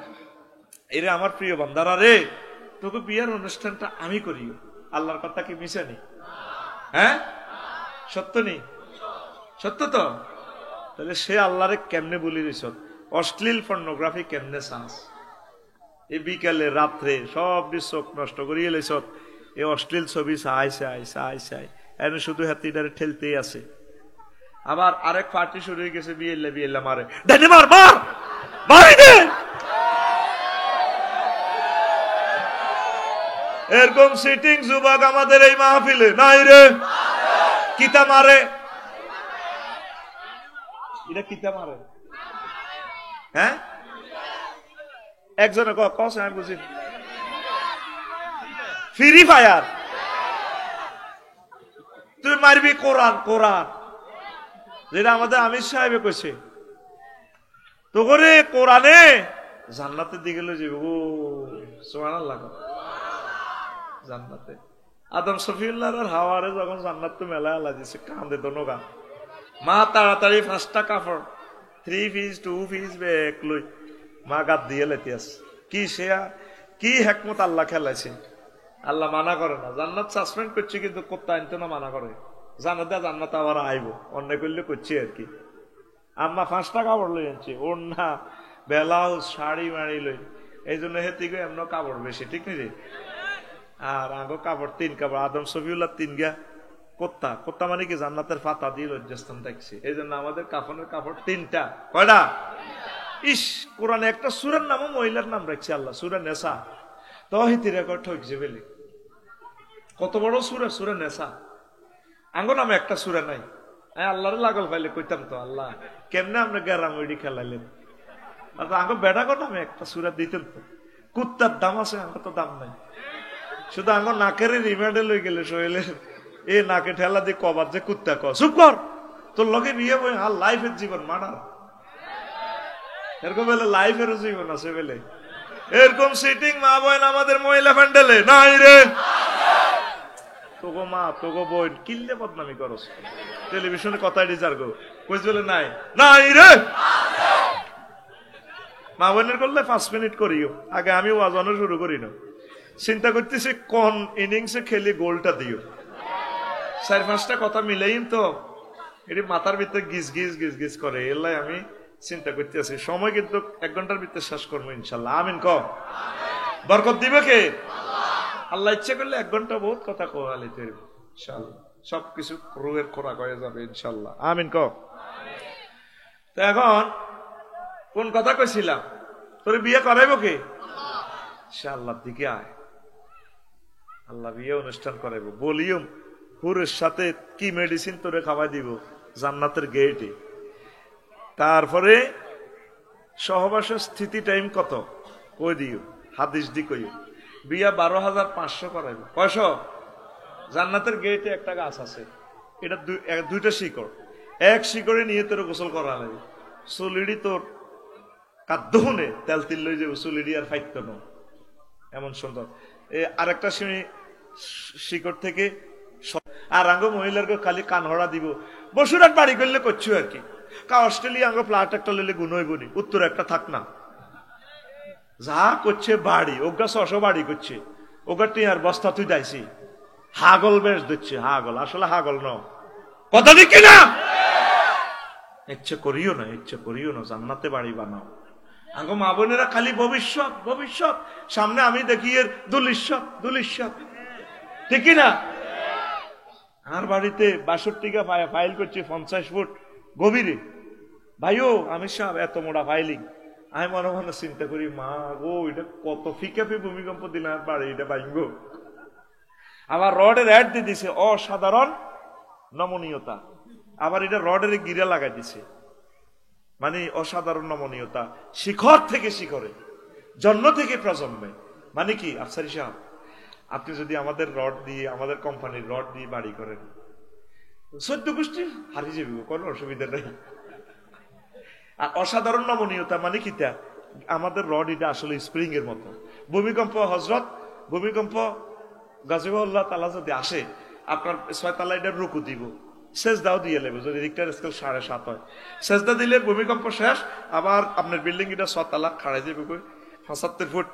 এরে আমার প্রিয় বান্দারা রে, তোকে বিয়ের অনুষ্ঠানটা আমি করিও। আল্লাহর কথা কি মিশে নি? হ্যাঁ সত্য নেই? সত্য তো। তাহলে সে আল্লাহরে কেমনে বলি রেছ, অশ্লীল পর্নোগ্রাফি কেমনে চাস, এই বিকালে রাত্রে সব চোখ নষ্ট করিয়ে লেছ, এই অশ্লীল ছবি চাই চাই চাই চাই, এনে শুধু হাতিটারে ঠেলতেই আছে। আবার আরেক পার্টি শুরু হয়ে গেছে, বিয়েল্লা বিয়েল্লা মারে, ডানে মার মার মারি দে, এরকম সিটিং যুবক আমাদের এই মাহফিলে নাই রে। কিতা মারে, এটা কিতা মারে? হ্যাঁ একজনে কস আমি বুঝি, ফ্রি ফায়ার। তুই মারবি কোরআন, কোরআন যেটা আমাদের আমির সাহেব কইছে, তো করে কোরআনে জান্নাতের দিকে লয়ে যাবে। ও সুবহানাল্লাহ। জান্নাতে আদম শফিউল্লাহর হাওয়ারে যখন জান্নাত তো মেলা আল্লাহ দিছে, কান্দে তো নগা, মা তাড়াতাড়ি 5টা কাপড় 3 পিস 2 পিস ব্যাগ লই মা গাত দিয়ে লেতে আছে। কি শেয়া কি হিকমত আল্লাহ খেলাইছে। আল্লাহ মানা করে না, জান্নাত সাসপেন্ড করছে কিন্তু কোত্তা আনতে না মানা করে, জান্নাতে জান্নাত আবার আইব, অন্যায় করলে করছে আর কি। আম্মা 5টা কাপড় লই আনছে, ওড়না ব্লাউজ শাড়ি মাড়ি লই, এই জন্য হেতিকে এমন কাপড় বেশি, ঠিক নেই? আর আগো কাপড় 3 কাপড়, আদম শফিউল্লাহ 3 গা কোত্তা, কোত্তা মানে কি জান্নাতের পাতা দিয়ে লজ্জাস্থান দেখছে, এই জন্য আমাদের কাফনের কাপড় 3টা। কয়টা? ইস, কোরআনে একটা সূরার নামও মহিলার নাম রাখছে আল্লাহ, সূরা নেসা। তহিতি রেকর্ড ঠকছে বলে, কত বড় সূরা, সূরা নেসা। আঙ্গো নামে একটা সূরা নাই। আল্লাহরে লাগল পাইলে কইতাম তো, আল্লাহ কেমনে আমরা গ্যারাম ওইডি খেলাইলেন, আঙ্গো বেড়াগো নামে একটা সূরা দিতেন তো। কুত্তার দাম আছে, আঙ্গো তো দাম নাই। শুধু আঙ্গো নাকের রিমান্ডে লই গেলে সোহেলের এ নাকে ঠেলা দিয়ে কবার যে কুত্তা ক, চুপ কর, তোর লগে বিয়ে বই আর লাইফের জীবন মানা, এরকম বলে লাইফেরও জীবন আছে বলে। এরকম সিটিং মা বোন আমাদের মহিলা প্যান্ডেলে নাই রে। তোগো মা তোগো বোন কিল্লে বদনামি করস, টেলিভিশনে কথাই ডিজার গো কইস বলে নাই নাই রে। মা বোনের করলে 5 মিনিট করিও, আগে আমি ওয়াজানো শুরু করি না। চিন্তা করতেছি কোন ইনিংসে খেলি গোলটা দিও, 4-5টা কথা মিলেই তো এটি মাথার ভিতরে গিজ গিজ গিজ গিজ করে, এলাই আমি চিন্তা করতে আছি। সময় কিন্তু 1 ঘন্টার ভিতরে শেষ করবো ইনশাল্লাহ। আমিন ক। বরকত দিবে কে? আল্লাহ ইচ্ছে করলে 1 ঘন্টা বহুত কথা কোয়ালিতে ইনশাল্লাহ, সবকিছু রুহের খোরাক হয়ে যাবে ইনশাল্লাহ। আমিন ক। তো এখন কোন কথা কইছিলাম, তোর বিয়ে করাইব কে? ইনশাআল্লাহ দিকে আয়, আল্লাহ বিয়ে অনুষ্ঠান করাইব। বলিও হুরের সাথে কি মেডিসিন তোরে খাওয়াই দিব জান্নাতের গেটে। তারপরে সহবাসের স্থিতি টাইম কত কই দিও, হাদিস দি কইও। বিয়া 12,500 করাইব। কয়শো? জান্নাতের গেটে একটা গাছ আছে, এটা 2টা শিকড়, 1 শিকড়ে নিয়ে তোর গোসল করা লাগবে। চুলিডি তোর কাদ্দহনে তেল তিল লই যাবো, চুলিডি আর ফাইত ন, এমন সুন্দর। আরেকটা শিকড় থেকে আর আঙ্গ মহিলার খালি কানহড়া দিব। বসুরহাট বাড়ি করলে করছো আর কি, কা অস্ট্রেলিয়া আঙ্গ ফ্ল্যাট একটা লইলে গুণ হইব নি, উত্তর একটা থাক না। যা করছে বাড়ি, ওগা 600 বাড়ি করছে, ওগা টিয়ার বস্তা তুই দাইছি, হাগল বেশ দিচ্ছে, হাগল আসলে হাগল ন, কথা ঠিক কিনা? ইচ্ছে করিও না জান্নাতে বাড়ি বানাও। আঙ্গো মা বোনেরা খালি ভবিষ্যৎ ভবিষ্যৎ, সামনে আমি দেখি এর দুলিশ্বত, ঠিক না? আর বাড়িতে 62 ফাইল করছি 50 ফুট গভীরে। ভাইও আমি সাহেব এত মোটা ফাইলিং, আমি মনে মনে চিন্তা করি মা গো এটা কত ফিকাফি ভূমিকম্প দিলে আর বাড়ি এটা ভাঙবো। আবার রডের অ্যাড দিয়ে দিছে অসাধারণ নমনীয়তা, আবার এটা রডের গিরা লাগাই দিছে, মানে অসাধারণ নমনীয়তা, শিখর থেকে শিখরে, জন্ম থেকে প্রজন্মে। মানে কি আফসারি সাহেব, আপনি যদি আমাদের রড দিয়ে, আমাদের কোম্পানির রড দিয়ে বাড়ি করেন 14 গোষ্ঠী হারিয়ে যাবে, কোনো অসুবিধা নেই। আর অসাধারণ নমনীয়তা মানে কি, তা আমাদের রড এটা আসলে স্প্রিং এর মতো। ভূমিকম্প হজরত, ভূমিকম্প গাজিবুল্লাহ তাআলা যদি আসে, আপনার 6 তলা এটা রুকু দিব, সেজদাও দিয়ে নেবে, যদি রিক্টার স্কেল 7.5 হয়, সেজদা দিলে ভূমিকম্প শেষ, আবার আপনার বিল্ডিং এটা 6 তলা খাড়াই যাবে 75 ফুট,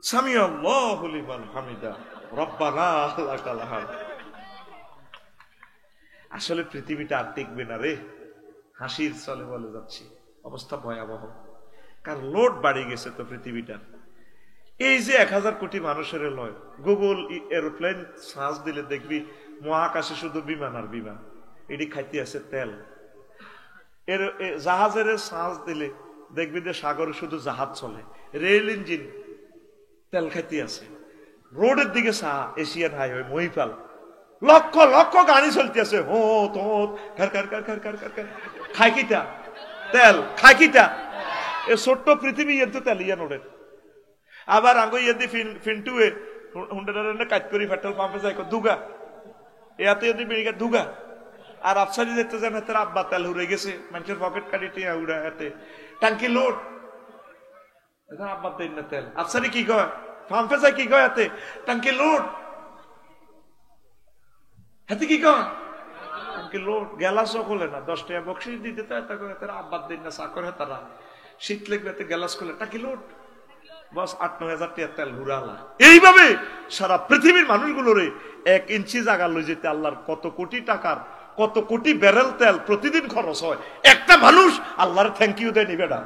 সামি আল্লাহু লিমান হামিদা রব্বানা লাকাল হামদ। আসলে পৃথিবীটা আর টিকবে না রে, হাসির চলে বলে যাচ্ছি, অবস্থা ভয়াবহ, কারণ লোড বাড়ি গেছে তো পৃথিবীটা। এই যে 1000 কোটি মানুষের লয়, গুগল এরোপ্লেন সার্চ দিলে দেখবি মহাকাশে শুধু বিমান আর বিমান, এটি খাইতে আছে তেল। এর জাহাজের সার্চ দিলে দেখবি যে সাগরে শুধু জাহাজ চলে, রেল ইঞ্জিন তেল খাইতে আছে। রোডের দিকে এশিয়ান হাইওয়ে মহিপাল, লক্ষ লক্ষ গাড়ি চলতে আছে, হো তো খাই কিটা তেল, খাই কিটা এ ছোট্ট পৃথিবী এর তো তেল ইয়া নোডের। আবার আঙ্গো ইয়ে ফিন্টুয়ে হুন্ডারে কাজ করি পেট্রোল পাম্পে যাই দুগা, এতে যদি বেরিয়ে দুগা। আর আফসারি যেতে যান হাতের আব্বা তেল উড়ে গেছে, মানুষের পকেট কাটি টিয়া উড়া, এতে টাঙ্কি লোড, আব্বা দেন না তেল। আফসারি কি কয় পাম্পে যায়, কি কয় হাতে টাঙ্কি লোড, হাতে কি কয় টাঙ্কি লোড। গ্যালাস খোলে না, 10 টাকা বকশিস দিতে তো এত আব্বা দেন না চাকর হেতারা, শীত লেগে গ্যালাস খোলে টাঙ্কি লোড, বস 8-9 হাজার টাকা তেল হুরালা। এইভাবে সারা পৃথিবীর মানুষগুলোরে 1 ইঞ্চি জায়গা লই যেতে আল্লাহর কত কোটি টাকার, কত কোটি ব্যারেল তেল প্রতিদিন খরচ হয়। একটা মানুষ আল্লাহর থ্যাংক ইউ দেয় নিবে না,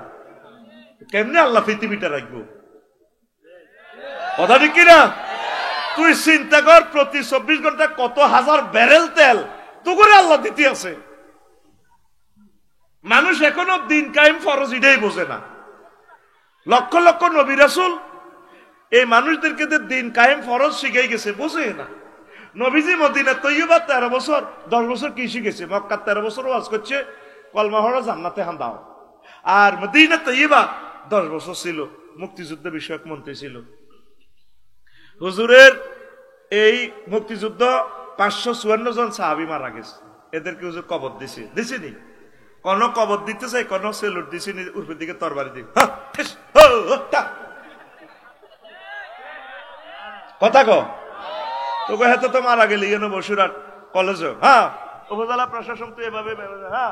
কেমনে আল্লাহ পৃথিবীটা রাখবো? কথা ঠিক কিনা? তুই চিন্তা কর, প্রতি 24 ঘন্টা কত হাজার ব্যারেল তেল তো করে আল্লাহ দিতে আছে। মানুষ এখনো দিন কায়েম ফরজ এটাই বোঝে না। লক্ষ লক্ষ নবী রাসূল এই মানুষদেরকে দিন কায়েম ফরজ শিখাই গেছে, বোঝে না। নবীজি মদিনা তৈয়বা 13 বছর 10 বছর কি শিখেছে, মক্কা 13 বছর ওয়াজ করছে কলমা পড়ো জান্নাতে হান দাও। আর মদিনা তৈয়বা 10 বছর ছিল, মুক্তিযুদ্ধ বিষয়ক মন্ত্রী ছিল। হুজুরের এই মুক্তিযুদ্ধ 554 জন সাহাবী মারা গেছে, এদেরকে হুজুর কবর দিছেনি, কোন কবর দিতে চাই, কোন সেলুট দিছেনি, উপরের দিকে তরবারি দিকে কথা কো তোকে হাতে তো মারা গেলি কেন বসুরাট কলেজ, হ্যাঁ উপজেলা প্রশাসন তো এভাবে, হ্যাঁ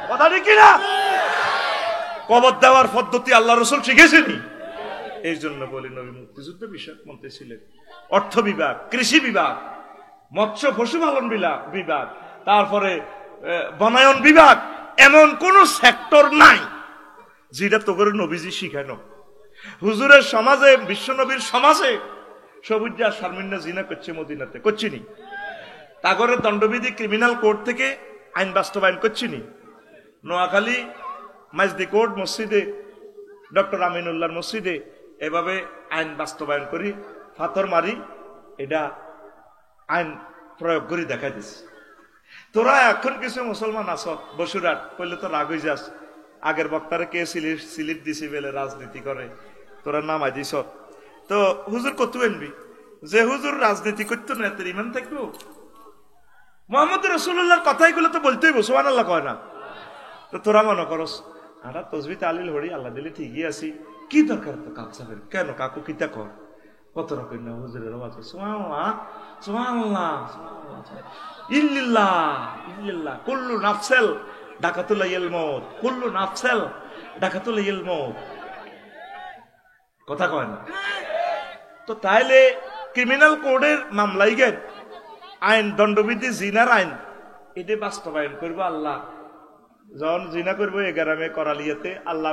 কথা ঠিক কিনা? কবর দেওয়ার পদ্ধতি আল্লাহ রাসূল শিখেছেনি। এই জন্য বলি নবী মুক্তিযুদ্ধ বিষয়ক মন্ত্রী ছিলেন, অর্থ বিভাগ, কৃষি বিভাগ, মৎস্য পশুপালন বিভাগ, তারপরে বনায়ন বিভাগ, এমন কোন সেক্টর নাই যেটা তো করে নবীজি শিখানো। হুজুরের সমাজে, বিশ্বনবীর সমাজে সবুজা শারমিনা জিনা করছে মদিনাতে, করছিনি। তাগরের দণ্ডবিধি ক্রিমিনাল কোর্ট থেকে আইন বাস্তবায়ন করছিনি। নোয়াখালী মাইজদি কোর্ট মসজিদে, ডক্টর আমিনুল্লাহর মসজিদে এভাবে আইন বাস্তবায়ন করি, ফাতর মারি, এটা আইন প্রয়োগ করি দেখাই দিস। তোরা এখন কিছু মুসলমান আস বসুরাট করলে তো রাগ হয়ে যাস, আগের বক্তারে কে সিলিপ দিছি বেলে রাজনীতি করে, তোরা নামাই দিস। তো হুজুর কত আনবি, যে হুজুর রাজনীতি করতো না এত ইমান থাকবো? মোহাম্মদ রাসূলুল্লাহর কথাই গুলো তো বলতেই সুবহানাল্লাহ কয় না? তো তোরা মনে করস আরা তসবি তালিল হরি আল্লাহ দিলে ঠিকই আছি, কি দরকার তো কাপসাবের, কেন কাকু কিতা কর, কত রকম না হুজুরের আওয়াজ সুবহানাল্লাহ সুবহানাল্লাহ ইল্লাল্লাহ ইল্লাল্লাহ কুল্লু নাফসাল ডাকাতুল মউত, কুল্লু নাফসাল ডাকাতুল মউত, কথা কয় না? তো তাইলে ক্রিমিনাল কোডের মামলাই গেন আইন, দণ্ডবিধি জিনার আইন এটা বাস্তবায়ন করবো আল্লাহ যখন জিনা করবো এ গ্রামে করালিয়াতে আল্লাহ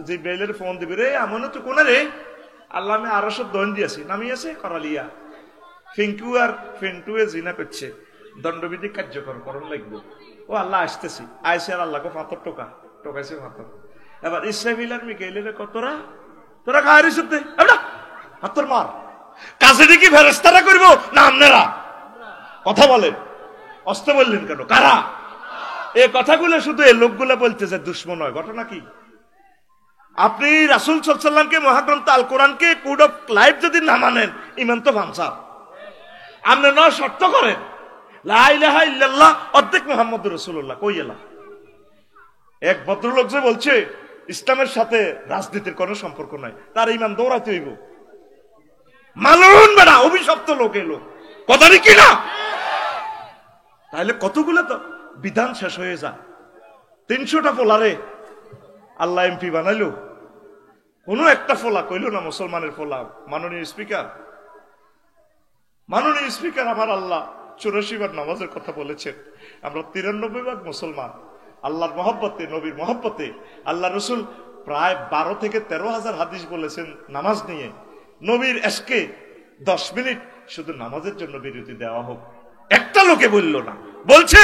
জিব্রাইলের ফোন দিবে রে এমনও তো কোনে রে আল্লাহ আমি আরো সব দন দিয়েছি নামিয়েছে করালিয়া ফিঙ্কু আর ফিন্টুয়ে জিনা করছে দণ্ডবিধি কার্যকর করণ লাগবে ও আল্লাহ আসতেছি আইসে আর আল্লাহকে ফাঁতর টোকাইছে ফাঁতর এবার ইসরাফিল আর মিকাইলের কতরা তোরা খায় সত্যি হাতর মার কাছে কি ফেরেস্তারা করবো না আপনারা কথা বলেন অস্ত বললেন কেন কারা এই কথাগুলো শুধু এই লোকগুলো বলতেছে দুশ্মন নয় ঘটনা কি আপনি রাসূল সাল্লাল্লাহু আলাইহি ওয়াসাল্লামকে মহাগ্রন্থ আল কোরআনকে কোড অফ লাইফ যদি না মানেন ইমান তো ভাঙসা আপনি না শর্ত করেন লা ইলাহা ইল্লাল্লাহ অর্ধেক মুহাম্মদুর রাসূলুল্লাহ কই এলা এক ভদ্রলোক যে বলছে ইসলামের সাথে রাজনীতির কোনো সম্পর্ক নাই তার ইমান দৌড়াতে হইব মালুন বেড়া অভিশপ্ত লোক এলো কথা কি না তাহলে কতগুলো তো বিধান শেষ হয়ে যায় 300টা ফোলারে আল্লাহ এমপি বানাইলো কোন একটা ফোলা কইল না মুসলমানের ফোলা মাননীয় স্পিকার আমার আল্লাহ 84 বার নামাজের কথা বলেছেন আমরা 93 ভাগ মুসলমান আল্লাহর মহব্বতে নবীর মহব্বতে আল্লাহ রসুল প্রায় 12 থেকে 13,000 হাদিস বলেছেন নামাজ নিয়ে নবীর এসকে 10 মিনিট শুধু নামাজের জন্য বিরতি দেওয়া হোক একটা লোকে বলল না বলছে